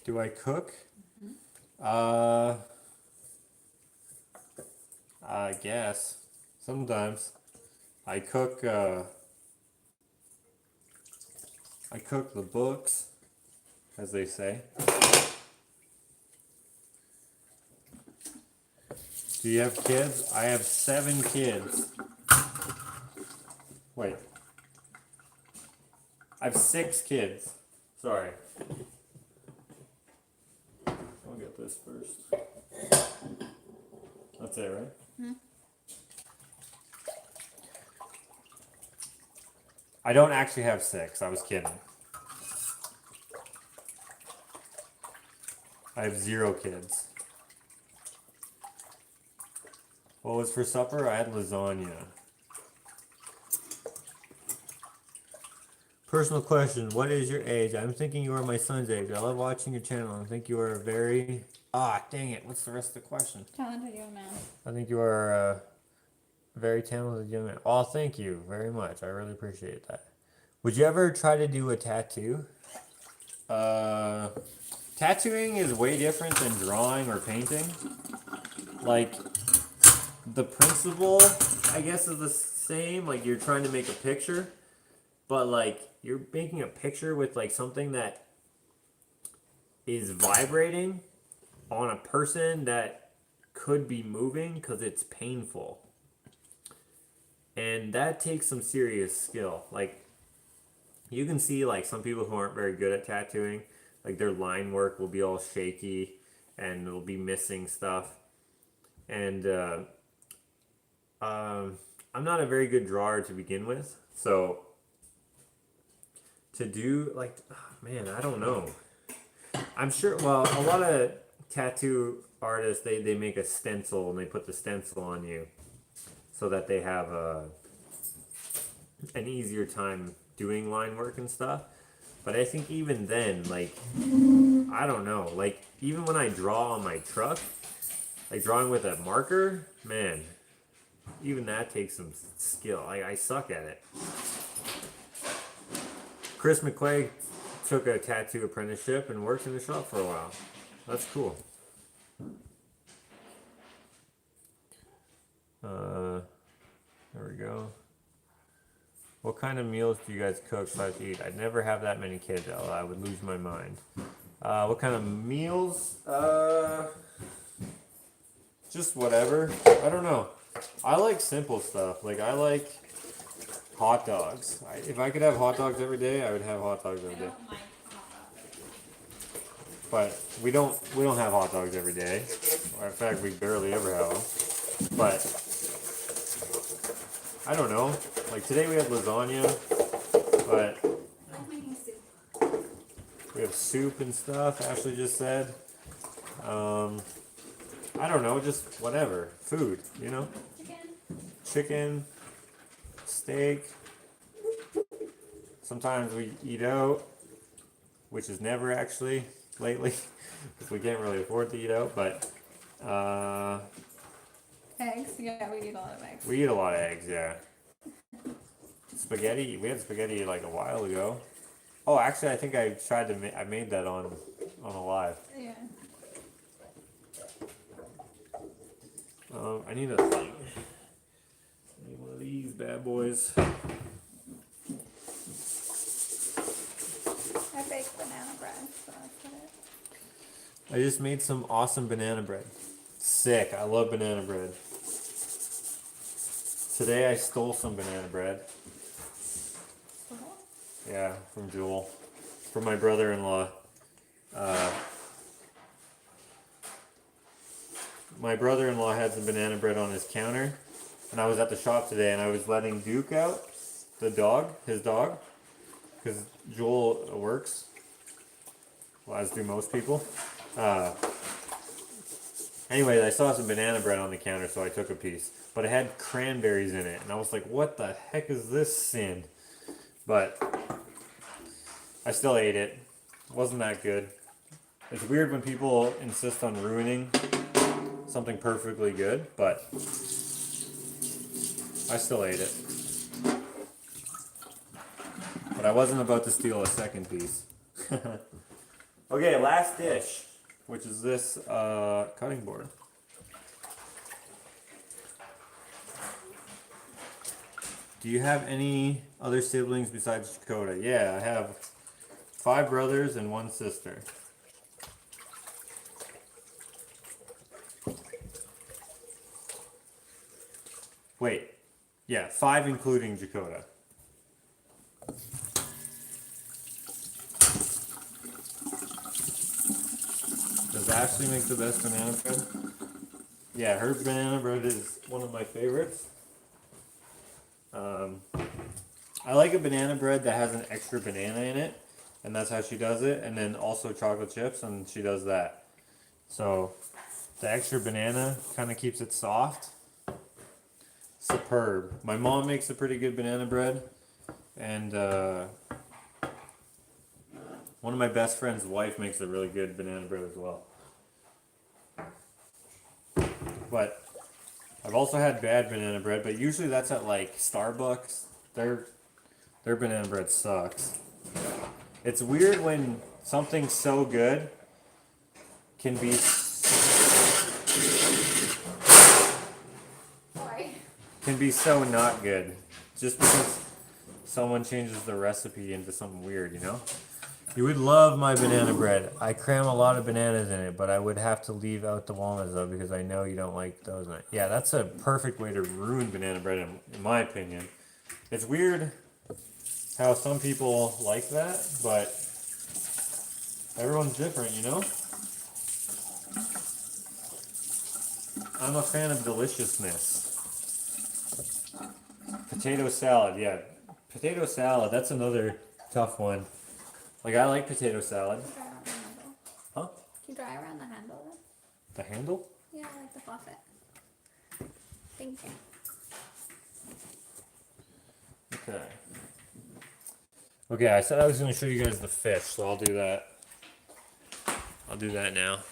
Do I cook? I guess. Sometimes. I cook the books, as they say. Do you have kids? I have 7 kids. Wait. I have 6 kids. Sorry. I'll get this first. That's it, right? Hmm? I don't actually have 6. I was kidding. I have 0 kids. What was for supper? I had lasagna. Personal question. What is your age? I'm thinking you are my son's age. I love watching your channel. I think you are a very... dang it. What's the rest of the question? Talented young man. I think you are a very talented young man. Oh, thank you very much. I really appreciate that. Would you ever try to do a tattoo? Tattooing is way different than drawing or painting. Like, the principle, I guess, is the same. Like, you're trying to make a picture, but like you're making a picture with like something that is vibrating on a person that could be moving because it's painful, and that takes some serious skill. Like, you can see like some people who aren't very good at tattooing, like their line work will be all shaky and it'll be missing stuff. And I'm not a very good drawer to begin with, so to do like, man, I don't know. I'm sure, well, a lot of tattoo artists, they make a stencil and they put the stencil on you so that they have an easier time doing line work and stuff. But I think even then, like, I don't know, like, even when I draw on my truck, like drawing with a marker, man, even that takes some skill. I suck at it. Chris McQuaig took a tattoo apprenticeship and worked in the shop for a while. That's cool. There we go. What kind of meals do you guys cook / eat? I'd never have that many kids. I would lose my mind. What kind of meals? Just whatever. I don't know. I like simple stuff. Like I like hot dogs. If I could have hot dogs every day, I would have hot dogs every day. But we don't have hot dogs every day. Or in fact, we barely ever have them. But I don't know. Like today we had lasagna, but I'm making soup. we have soup and stuff. Ashley just said. I don't know, just whatever. Food, you know? Chicken, steak. Sometimes we eat out, which is never actually lately, because we can't really afford to eat out, but Eggs? Yeah, we eat a lot of eggs. we eat a lot of eggs, yeah. Spaghetti, we had spaghetti like a while ago. Oh, actually, I think I tried to I made that on a live. Yeah. I need a thing. I need one of these bad boys. I baked banana bread, so that's what it. I just made some awesome banana bread. Sick. I love banana bread. Today I stole some banana bread. Yeah, from Jewel. From my brother-in-law. My brother-in-law had some banana bread on his counter. And I was at the shop today and I was letting Duke out, the dog, his dog. Because Joel works. Well, as do most people. Anyway, I saw some banana bread on the counter, so I took a piece. But it had cranberries in it, and I was like, what the heck is this sin? But I still ate it. It wasn't that good. It's weird when people insist on ruining something perfectly good, but I still ate it. But I wasn't about to steal a second piece. Okay, last dish, which is this cutting board. Do you have any other siblings besides Dakota? Yeah, I have 5 brothers and 1 sister. Wait, yeah, 5 including Dakota. Does Ashley make the best banana bread? Yeah, her banana bread is one of my favorites. I like a banana bread that has an extra banana in it, and that's how she does it, and then also chocolate chips, and she does that. So the extra banana kind of keeps it soft. Superb. My mom makes a pretty good banana bread, and one of my best friend's wife makes a really good banana bread as well. But I've also had bad banana bread, but usually that's at like Starbucks. Their banana bread sucks. It's weird when something's so good can be so not good just because someone changes the recipe into something weird, you know? You would love my banana bread. I cram a lot of bananas in it, but I would have to leave out the walnuts though because I know you don't like those. Yeah, that's a perfect way to ruin banana bread in my opinion. It's weird how some people like that, but everyone's different, you know? I'm a fan of deliciousness. Potato salad, yeah. Potato salad, that's another tough one. Like, I like potato salad. Huh? Can you dry around the handle though? The handle? Yeah, like the faucet. Thank you. Okay. Okay, I said I was going to show you guys the fish, so I'll do that. I'll do that now.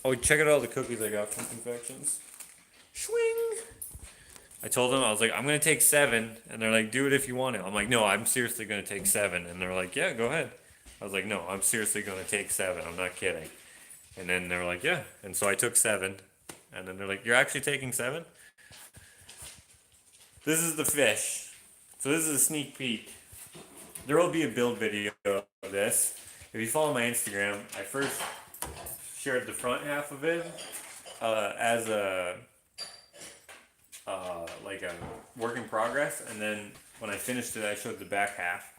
Oh, check out all the cookies I got from Confections. Swing! I told them, I was like, I'm going to take 7. And they're like, do it if you want it. I'm like, no, I'm seriously going to take 7. And they're like, yeah, go ahead. I was like, no, I'm seriously going to take 7. I'm not kidding. And then they were like, yeah. And so I took 7. And then they're like, you're actually taking 7? This is the fish. So this is a sneak peek. There will be a build video of this. If you follow my Instagram, I first shared the front half of it as a like a work in progress, and then when I finished it, I showed the back half.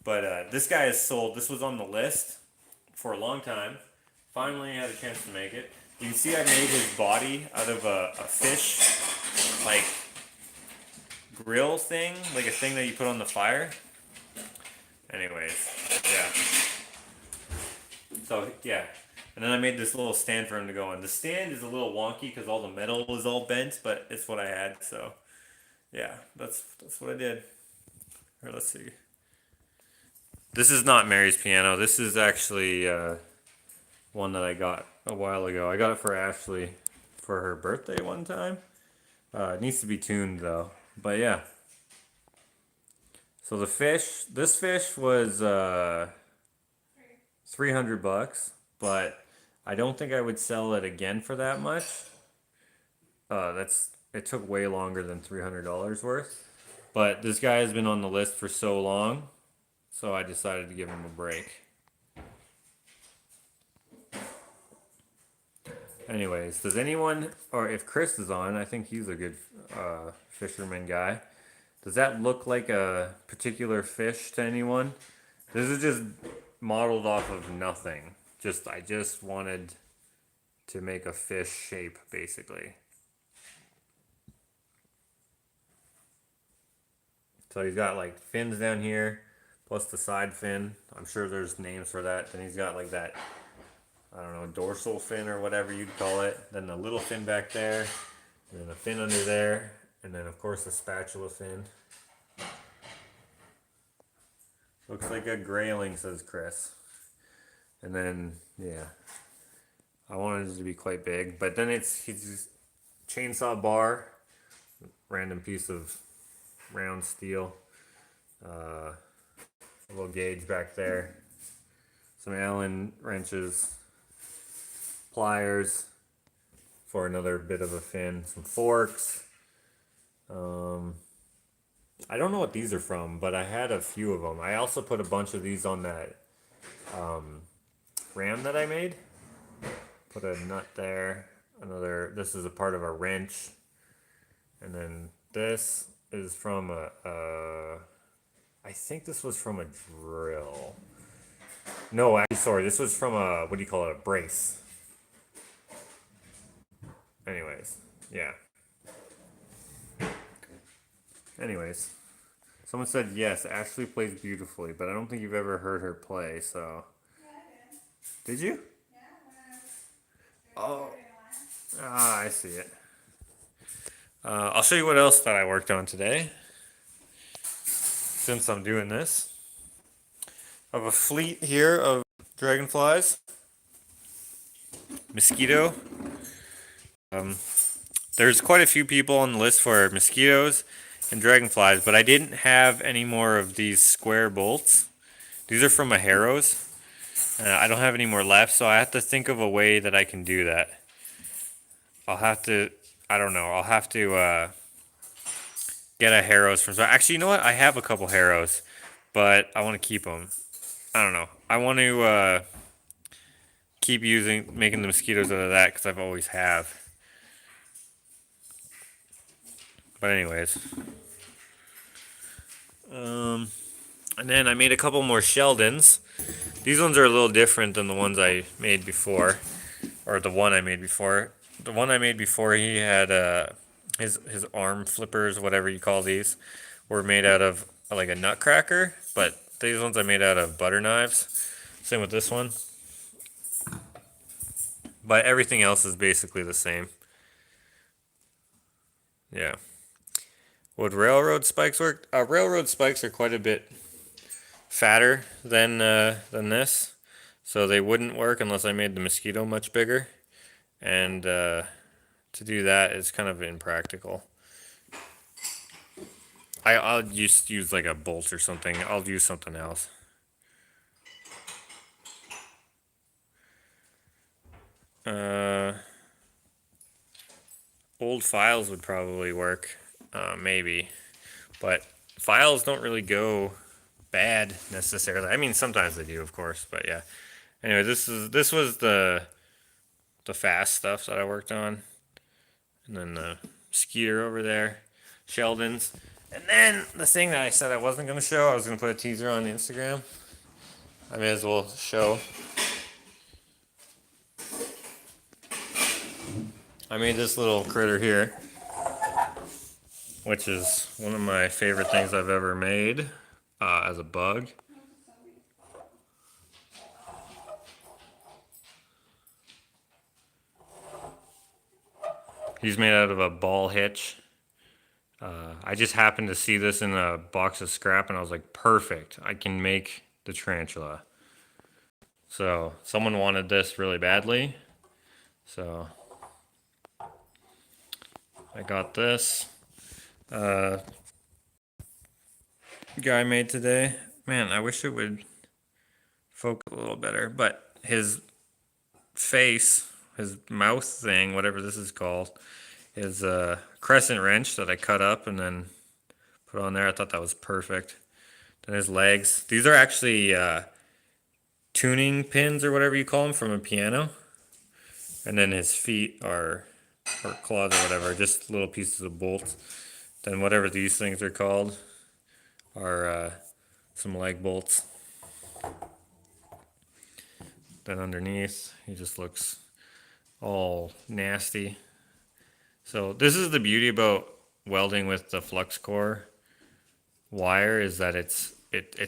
But this guy is sold. This was on the list for a long time. Finally had a chance to make it. You can see I made his body out of a fish, like, grill thing, like a thing that you put on the fire. Anyways, yeah. So, yeah. And then I made this little stand for him to go on. The stand is a little wonky because all the metal was all bent, but it's what I had, so yeah, that's what I did. Here, let's see. This is not Mary's piano. This is actually one that I got a while ago. I got it for Ashley for her birthday one time. It needs to be tuned though. But yeah. So the fish, this fish was $300, but I don't think I would sell it again for that much. It took way longer than $300 worth. But this guy has been on the list for so long, so I decided to give him a break. Anyways, does anyone, or if Chris is on, I think he's a good fisherman guy. Does that look like a particular fish to anyone? This is just modeled off of nothing. I just wanted to make a fish shape, basically. So he's got like fins down here, plus the side fin. I'm sure there's names for that. Then he's got like that, I don't know, dorsal fin or whatever you'd call it. Then the little fin back there, and then a fin under there, and then of course the spatula fin. Looks like a grayling, says Chris. And then, yeah, I wanted it to be quite big, but then he's chainsaw bar, random piece of round steel, a little gauge back there, some Allen wrenches, pliers for another bit of a fin, some forks. I don't know what these are from, but I had a few of them. I also put a bunch of these on that ram that I made. Put a nut there. This is a part of a wrench. And then this is from I think this was from a drill. No, actually, sorry, this was from what do you call it, a brace. Anyways, yeah. Anyways, someone said yes, Ashley plays beautifully, but I don't think you've ever heard her play, so. Yeah, I Did you? Yeah, Oh. Ah, I see it. I'll show you what else that I worked on today. Since I'm doing this. I have a fleet here of dragonflies. Mosquito. There's quite a few people on the list for mosquitoes and dragonflies, but I didn't have any more of these square bolts. These are from a Harrow's. I don't have any more left, so I have to think of a way that I can do that. I don't know, I'll have to get a Harrow's from. Actually, you know what? I have a couple Harrow's, but I want to keep them. I don't know. I want to keep making the mosquitoes out of that because I've always have. But anyways. And then I made a couple more Sheldons. These ones are a little different than the ones I made before. Or the one I made before. The one I made before, he had his arm flippers, whatever you call these, were made out of like a nutcracker. But these ones I made out of butter knives. Same with this one. But everything else is basically the same. Yeah. Would railroad spikes work? Railroad spikes are quite a bit fatter than this, so they wouldn't work unless I made the mosquito much bigger. And to do that is kind of impractical. I'll just use like a bolt or something. I'll use something else. Old files would probably work, maybe, but files don't really go bad necessarily. I mean, sometimes they do, of course, but yeah. Anyway, this was the fast stuff that I worked on, and then the Skeeter over there, Sheldon's, and then the thing that I said I wasn't gonna show. I was gonna put a teaser on Instagram. I may as well show. I made this little critter here, which is one of my favorite things I've ever made as a bug. He's made out of a ball hitch. I just happened to see this in a box of scrap and I was like, perfect, I can make the tarantula. So someone wanted this really badly. So I got this. Guy made today. Man, I wish it would focus a little better, but his face, his mouth thing, whatever this is called, is a crescent wrench that I cut up and then put on there. I thought that was perfect. Then his legs. These are actually tuning pins or whatever you call them from a piano. And then his feet are, or claws or whatever, just little pieces of bolts. Then whatever these things are called are some leg bolts. Then underneath, he just looks all nasty. So this is the beauty about welding with the flux core wire, is that it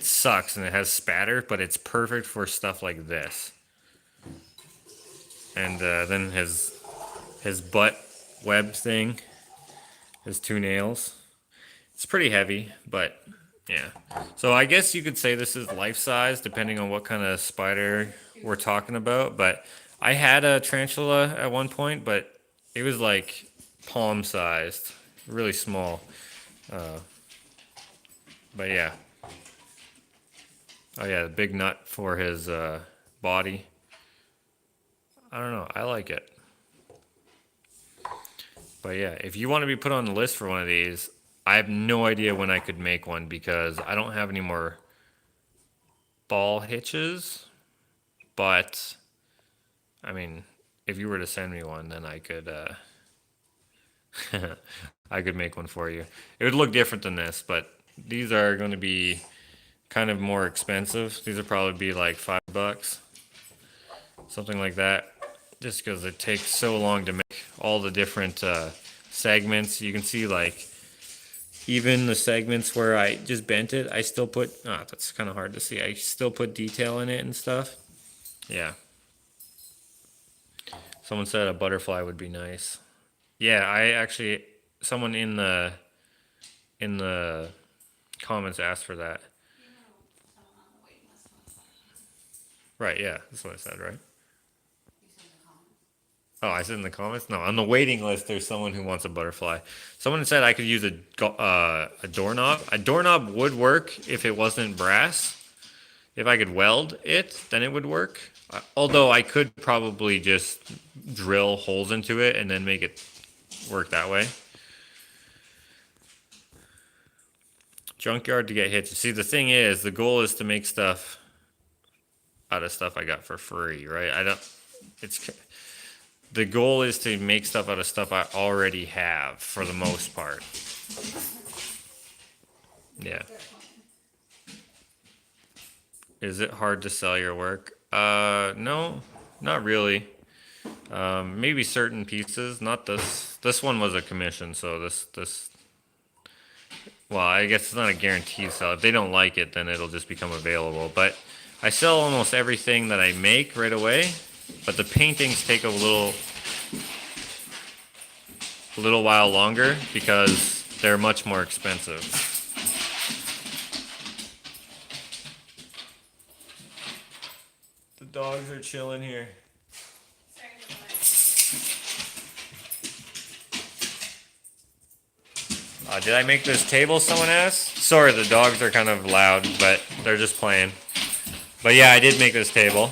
sucks and it has spatter, but it's perfect for stuff like this. And then his butt web thing, his 2 nails. It's pretty heavy, but yeah. So I guess you could say this is life size, depending on what kind of spider we're talking about. But I had a tarantula at one point, but it was like palm sized, really small. But yeah. Oh yeah, the big nut for his body. I don't know, I like it. But yeah, if you want to be put on the list for one of these, I have no idea when I could make one because I don't have any more ball hitches. But I mean, if you were to send me one, then I could I could make one for you. It would look different than this, but these are going to be kind of more expensive. These would probably be like $5, something like that, just because it takes so long to make all the different segments. You can see like even the segments where I just bent it, I still put, that's kind of hard to see. I still put detail in it and stuff. Yeah. Someone said a butterfly would be nice. Yeah, I actually, someone in the comments asked for that. Right, yeah, that's what I said, right? Oh, I said in the comments? No, on the waiting list, there's someone who wants a butterfly. Someone said I could use a doorknob. A doorknob would work if it wasn't brass. If I could weld it, then it would work. Although I could probably just drill holes into it and then make it work that way. Junkyard to get hitches. See, the thing is, the goal is to make stuff out of stuff I got for free, right? The goal is to make stuff out of stuff I already have for the most part. Yeah. Is it hard to sell your work? No, not really. Maybe certain pieces, not this. This one was a commission, so this. Well, I guess it's not a guaranteed sell. If they don't like it, then it'll just become available. But I sell almost everything that I make right away. But the paintings take a little while longer because they're much more expensive. The dogs are chilling here. Did I make this table, someone asked? Sorry, the dogs are kind of loud, but they're just playing. But yeah, I did make this table.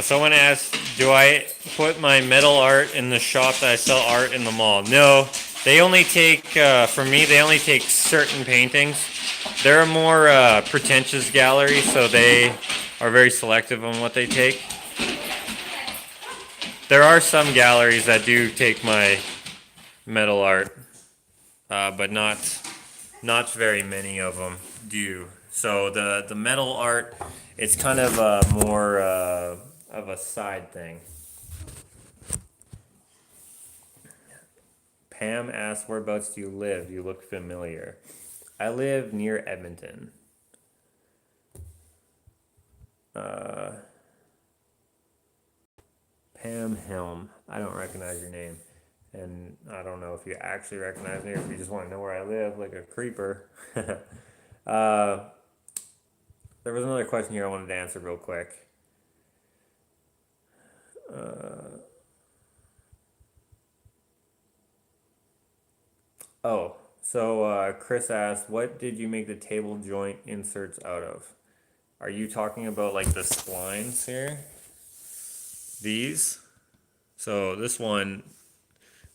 Someone asked, do I put my metal art in the shop that I sell art in the mall? No, they only take, for me, they only take certain paintings. They're a more pretentious gallery, so they are very selective on what they take. There are some galleries that do take my metal art, but not very many of them do. So the metal art, it's kind of more of a side thing. Pam asks, whereabouts do you live? You look familiar. I live near Edmonton. Pam Helm. I don't recognize your name. And I don't know if you actually recognize me or if you just want to know where I live, like a creeper. There was another question here I wanted to answer real quick. So Chris asked, what did you make the table joint inserts out of? Are you talking about like the splines here? These? So this one,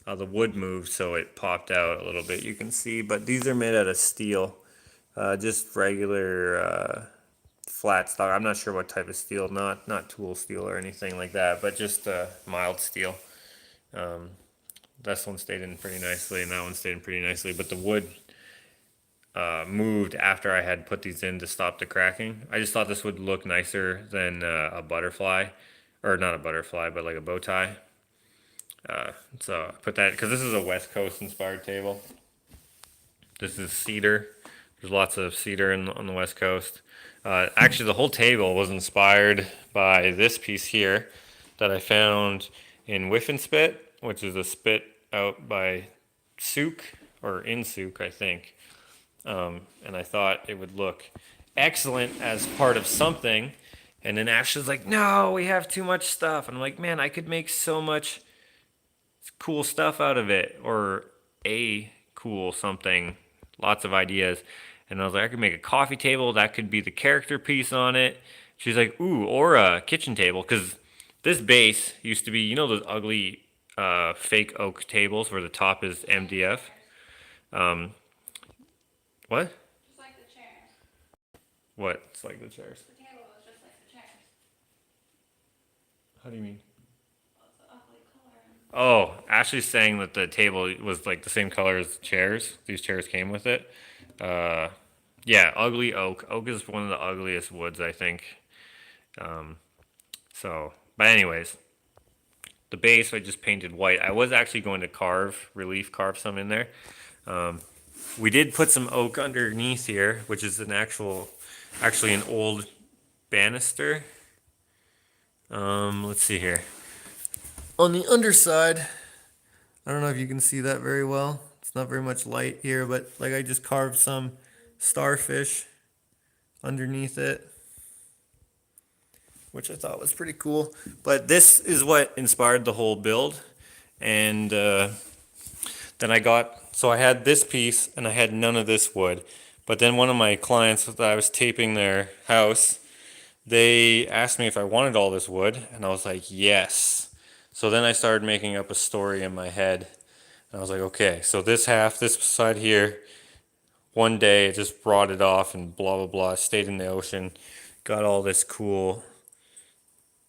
the wood moved so it popped out a little bit, you can see, but these are made out of steel. Just regular flat stock. I'm not sure what type of steel, not tool steel or anything like that, but just mild steel. This one stayed in pretty nicely, and that one stayed in pretty nicely. But the wood moved after I had put these in to stop the cracking. I just thought this would look nicer than a butterfly, or not a butterfly, but like a bow tie. So I put that because this is a West Coast inspired table. This is cedar. There's lots of cedar on the West Coast. Actually, the whole table was inspired by this piece here that I found in Whiff and Spit, which is a spit out by Souk, or in Souk, I think. And I thought it would look excellent as part of something. And then Ashley's like, no, we have too much stuff. And I'm like, man, I could make so much cool stuff out of it, or a cool something, lots of ideas. And I was like, I could make a coffee table, that could be the character piece on it. She's like, ooh, or a kitchen table, because this base used to be, you know, those ugly fake oak tables where the top is MDF. What? Just like the chairs. What? It's like the chairs. The table is just like the chairs. How do you mean? Well, it's an ugly color. Oh, Ashley's saying that the table was like the same color as the chairs. These chairs came with it. Yeah, ugly oak. Oak is one of the ugliest woods, I think. But anyways, the base I just painted white. I was actually going to relief carve some in there. We did put some oak underneath here, which is actually an old banister. Let's see here. On the underside, I don't know if you can see that very well. It's not very much light here, but like I just carved some starfish underneath it, which I thought was pretty cool. But this is what inspired the whole build. And then I had this piece and I had none of this wood. But then one of my clients that I was taping their house, they asked me if I wanted all this wood, and I was like, yes. So then I started making up a story in my head. And I was like, okay, so this side here, one day it just rotted off and blah, blah, blah, stayed in the ocean, got all this cool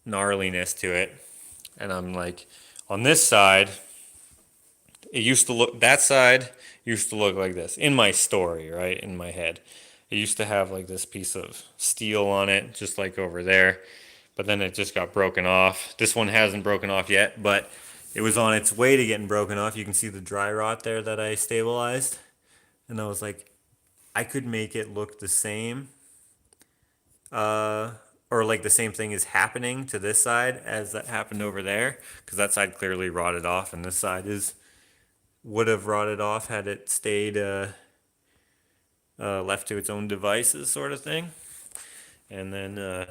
gnarliness to it. And I'm like, on this side, that side used to look like this in my story, right? In my head. It used to have like this piece of steel on it, just like over there. But then it just got broken off. This one hasn't broken off yet, but it was on its way to getting broken off. You can see the dry rot there that I stabilized. And I was like, I could make it look the same or like the same thing is happening to this side as that happened over there, because that side clearly rotted off, and this side would have rotted off had it stayed left to its own devices, sort of thing. And then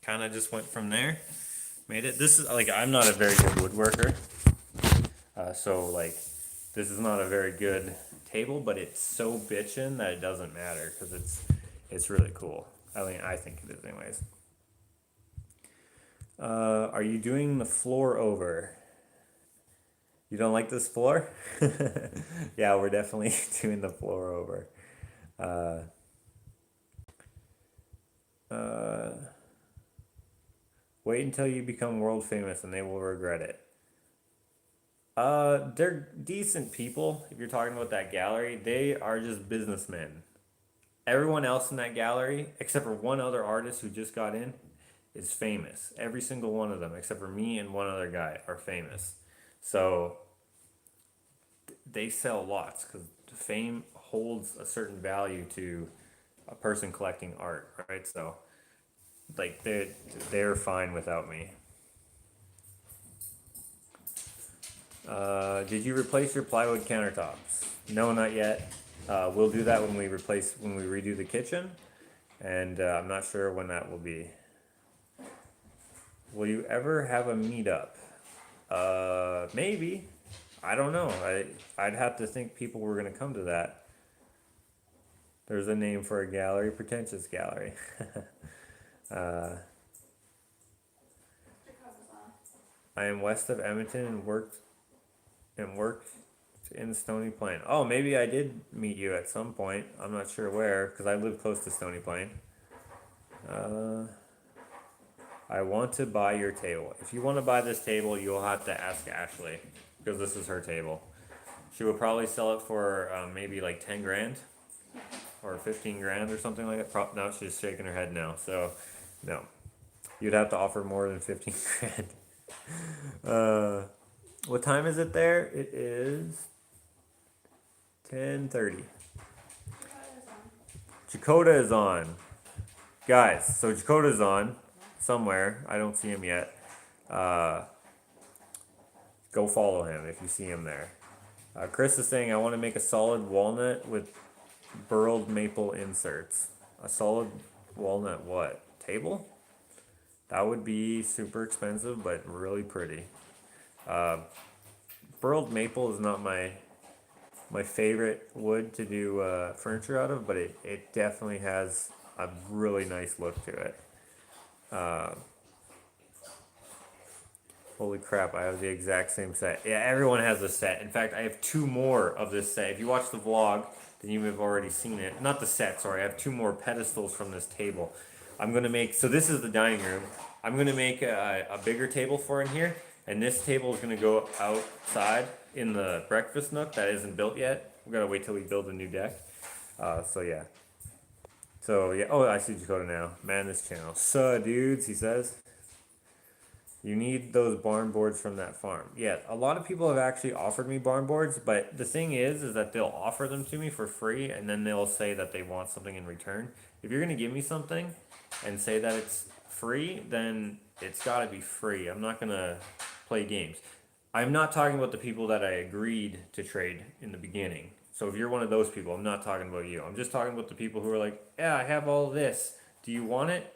kind of just went from there. Made it. This is like, I'm not a very good woodworker, so like this is not a very good table, but it's so bitchin' that it doesn't matter because it's really cool. I mean, I think it is, anyways. Are you doing the floor over? You don't like this floor? Yeah, we're definitely doing the floor over. Wait until you become world famous and they will regret it. They're decent people. If you're talking about that gallery, they are just businessmen. Everyone else in that gallery, except for one other artist who just got in, is famous. Every single one of them, except for me and one other guy, are famous. So they sell lots because fame holds a certain value to a person collecting art, right? So like they're fine without me. Did you replace your plywood countertops? No, not yet. We'll do that when we redo the kitchen, and I'm not sure when that will be. Will you ever have a meetup? Maybe. I don't know. I'd have to think people were gonna come to that. There's a name for a gallery, pretentious gallery. I am west of Edmonton and worked in Stony Plain. Oh, maybe I did meet you at some point. I'm not sure where, because I live close to Stony Plain. I want to buy your table. If you want to buy this table, you'll have to ask Ashley, because this is her table. She would probably sell it for maybe like 10 grand or 15 grand or something like that. No, she's shaking her head no. So, no. You'd have to offer more than 15 grand. What time is it there? It is 10:30. Dakota is on. Guys, so Dakota's on somewhere. I don't see him yet. Go follow him if you see him there. Chris is saying, I want to make a solid walnut with burled maple inserts. A solid walnut what? Table? That would be super expensive, but really pretty. Burled maple is not my favorite wood to do furniture out of, but it definitely has a really nice look to it. Holy crap, I have the exact same set. Yeah, everyone has a set. In fact, I have 2 more of this set. If you watch the vlog, then you have already seen it. Not the set, sorry. I have 2 more pedestals from this table. I'm going to make, so this is the dining room. I'm going to make a bigger table for in here. And this table is going to go outside in the breakfast nook that isn't built yet. We've got to wait till we build a new deck. So yeah. Oh, I see Dakota now. Man, this channel. So dudes, he says. You need those barn boards from that farm. Yeah, a lot of people have actually offered me barn boards, but the thing is that they'll offer them to me for free, and then they'll say that they want something in return. If you're gonna give me something and say that it's free, then it's gotta be free. I'm not gonna play games. I'm not talking about the people that I agreed to trade in the beginning. So if you're one of those people, I'm not talking about you. I'm just talking about the people who are like, yeah, I have all this. Do you want it?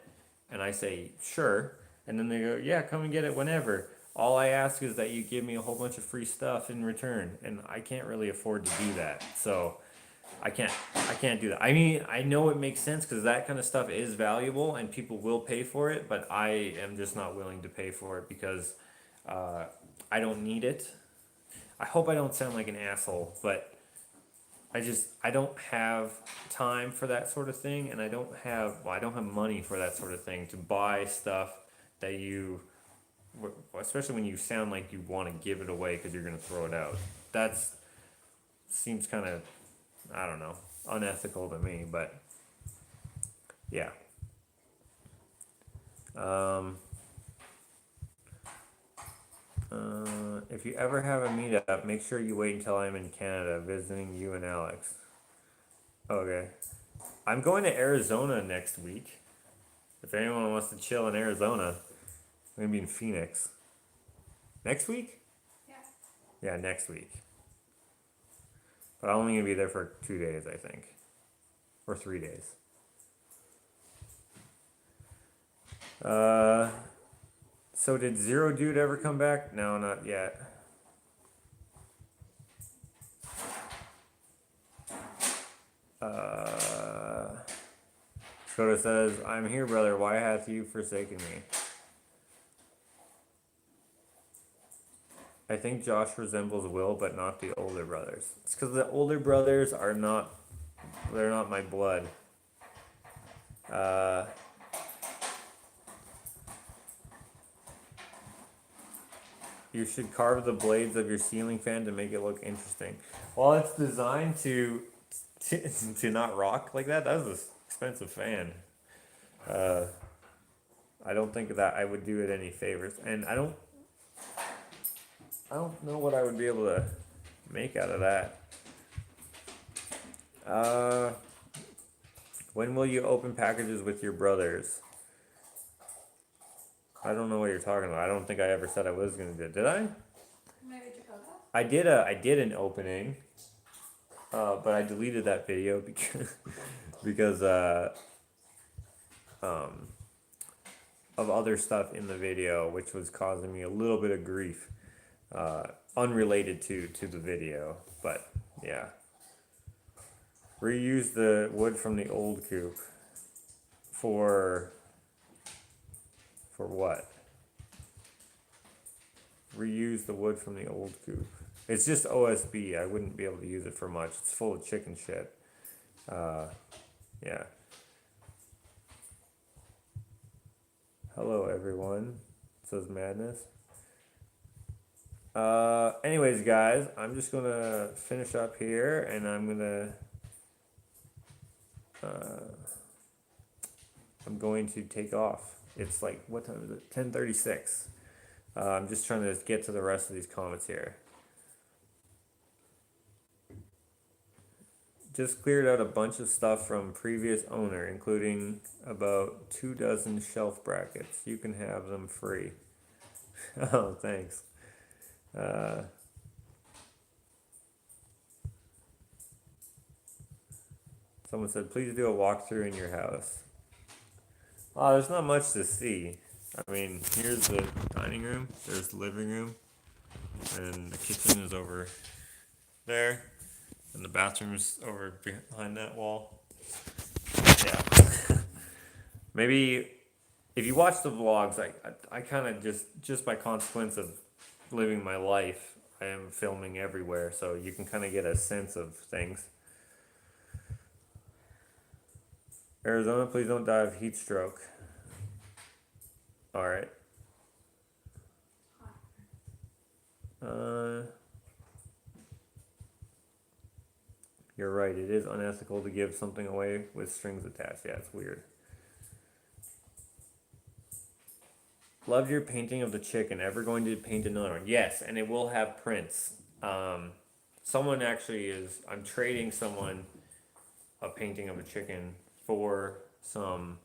And I say, sure. And then they go, yeah, come and get it whenever. All I ask is that you give me a whole bunch of free stuff in return. And I can't really afford to do that. So I can't do that. I mean, I know it makes sense because that kind of stuff is valuable and people will pay for it, but I am just not willing to pay for it because I don't need it. I hope I don't sound like an asshole, but I don't have time for that sort of thing, and I don't have money for that sort of thing to buy stuff that you, especially when you sound like you want to give it away because you're going to throw it out. That seems kind of, I don't know, unethical to me, but yeah. If you ever have a meetup, make sure you wait until I'm in Canada visiting you and Alex. Okay. I'm going to Arizona next week. If anyone wants to chill in Arizona, I'm gonna be in Phoenix. Next week? Yeah. Yeah, next week. But I'm only gonna be there for 2 days, I think. Or 3 days. So did Zero Dude ever come back? No, not yet. Dakota says, I'm here, brother. Why hath you forsaken me? I think Josh resembles Will, but not the older brothers. It's because the older brothers are not, they're not my blood. You should carve the blades of your ceiling fan to make it look interesting. Well, it's designed to not rock like that. That was an expensive fan. I don't think that I would do it any favors, and I don't know what I would be able to make out of that. When will you open packages with your brothers? I don't know what you're talking about. I don't think I ever said I was gonna do it. Did I? Maybe Dakota? I did an opening, but I deleted that video because of other stuff in the video, which was causing me a little bit of grief, unrelated to the video. But yeah, reuse the wood from the old coop for what? Reuse the wood from the old coop. It's just OSB. I wouldn't be able to use it for much. It's full of chicken shit. Yeah. Hello, everyone. Says Madness. Anyways, guys, I'm just gonna finish up here, and I'm going to take off. It's like, what time is it? 10:36. I'm just trying to get to the rest of these comments here. Just cleared out a bunch of stuff from previous owner, including about 24 shelf brackets. You can have them free. Oh, thanks. Someone said, please do a walkthrough in your house. Oh, there's not much to see. I mean, here's the dining room, there's the living room, and the kitchen is over there, and the bathroom's over behind that wall. Yeah. Maybe if you watch the vlogs, I kind of just by consequence of living my life, I am filming everywhere, so you can kind of get a sense of things. Arizona, please don't die of heat stroke. All right. You're right. It is unethical to give something away with strings attached. Yeah, it's weird. Loved your painting of the chicken. Ever going to paint another one? Yes, and it will have prints. Someone actually is. I'm trading someone a painting of a chicken for some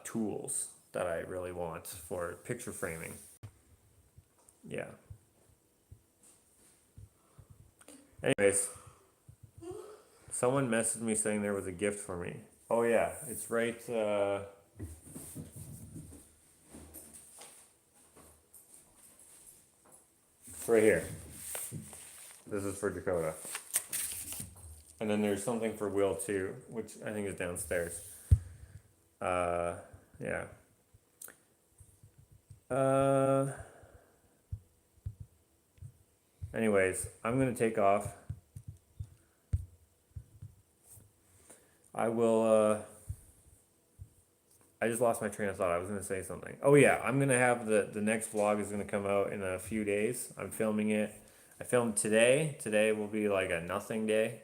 tools that I really want for picture framing. Yeah. Anyways, someone messaged me saying there was a gift for me. Oh yeah, it's right. It's right here. This is for Dakota. And then there's something for Will too, which I think is downstairs. Yeah. Anyways, I'm gonna take off. I will, I just lost my train of thought. I was gonna say something. Oh yeah, I'm gonna have the next vlog is gonna come out in a few days. I'm filming it. I filmed today. Today will be like a nothing day.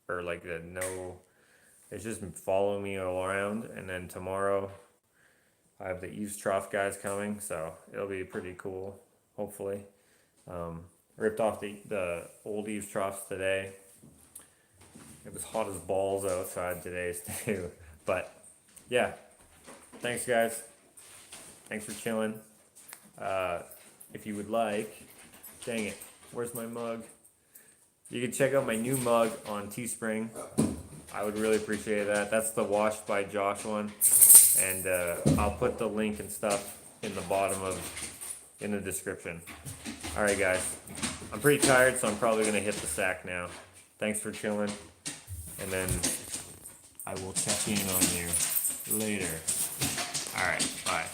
Or like a no, it's just following me all around. And then tomorrow I have the Eaves Trough guys coming, so it'll be pretty cool, hopefully. Ripped off the old Eaves Troughs today. It was hot as balls outside today too. But yeah, thanks, guys. Thanks for chilling. If you would like, dang it, where's my mug? You can check out my new mug on Teespring. I would really appreciate that. That's the Wash by Josh one. And I'll put the link and stuff in the description. Alright guys, I'm pretty tired, so I'm probably gonna hit the sack now. Thanks for chilling, and then I will check in on you later. Alright, bye.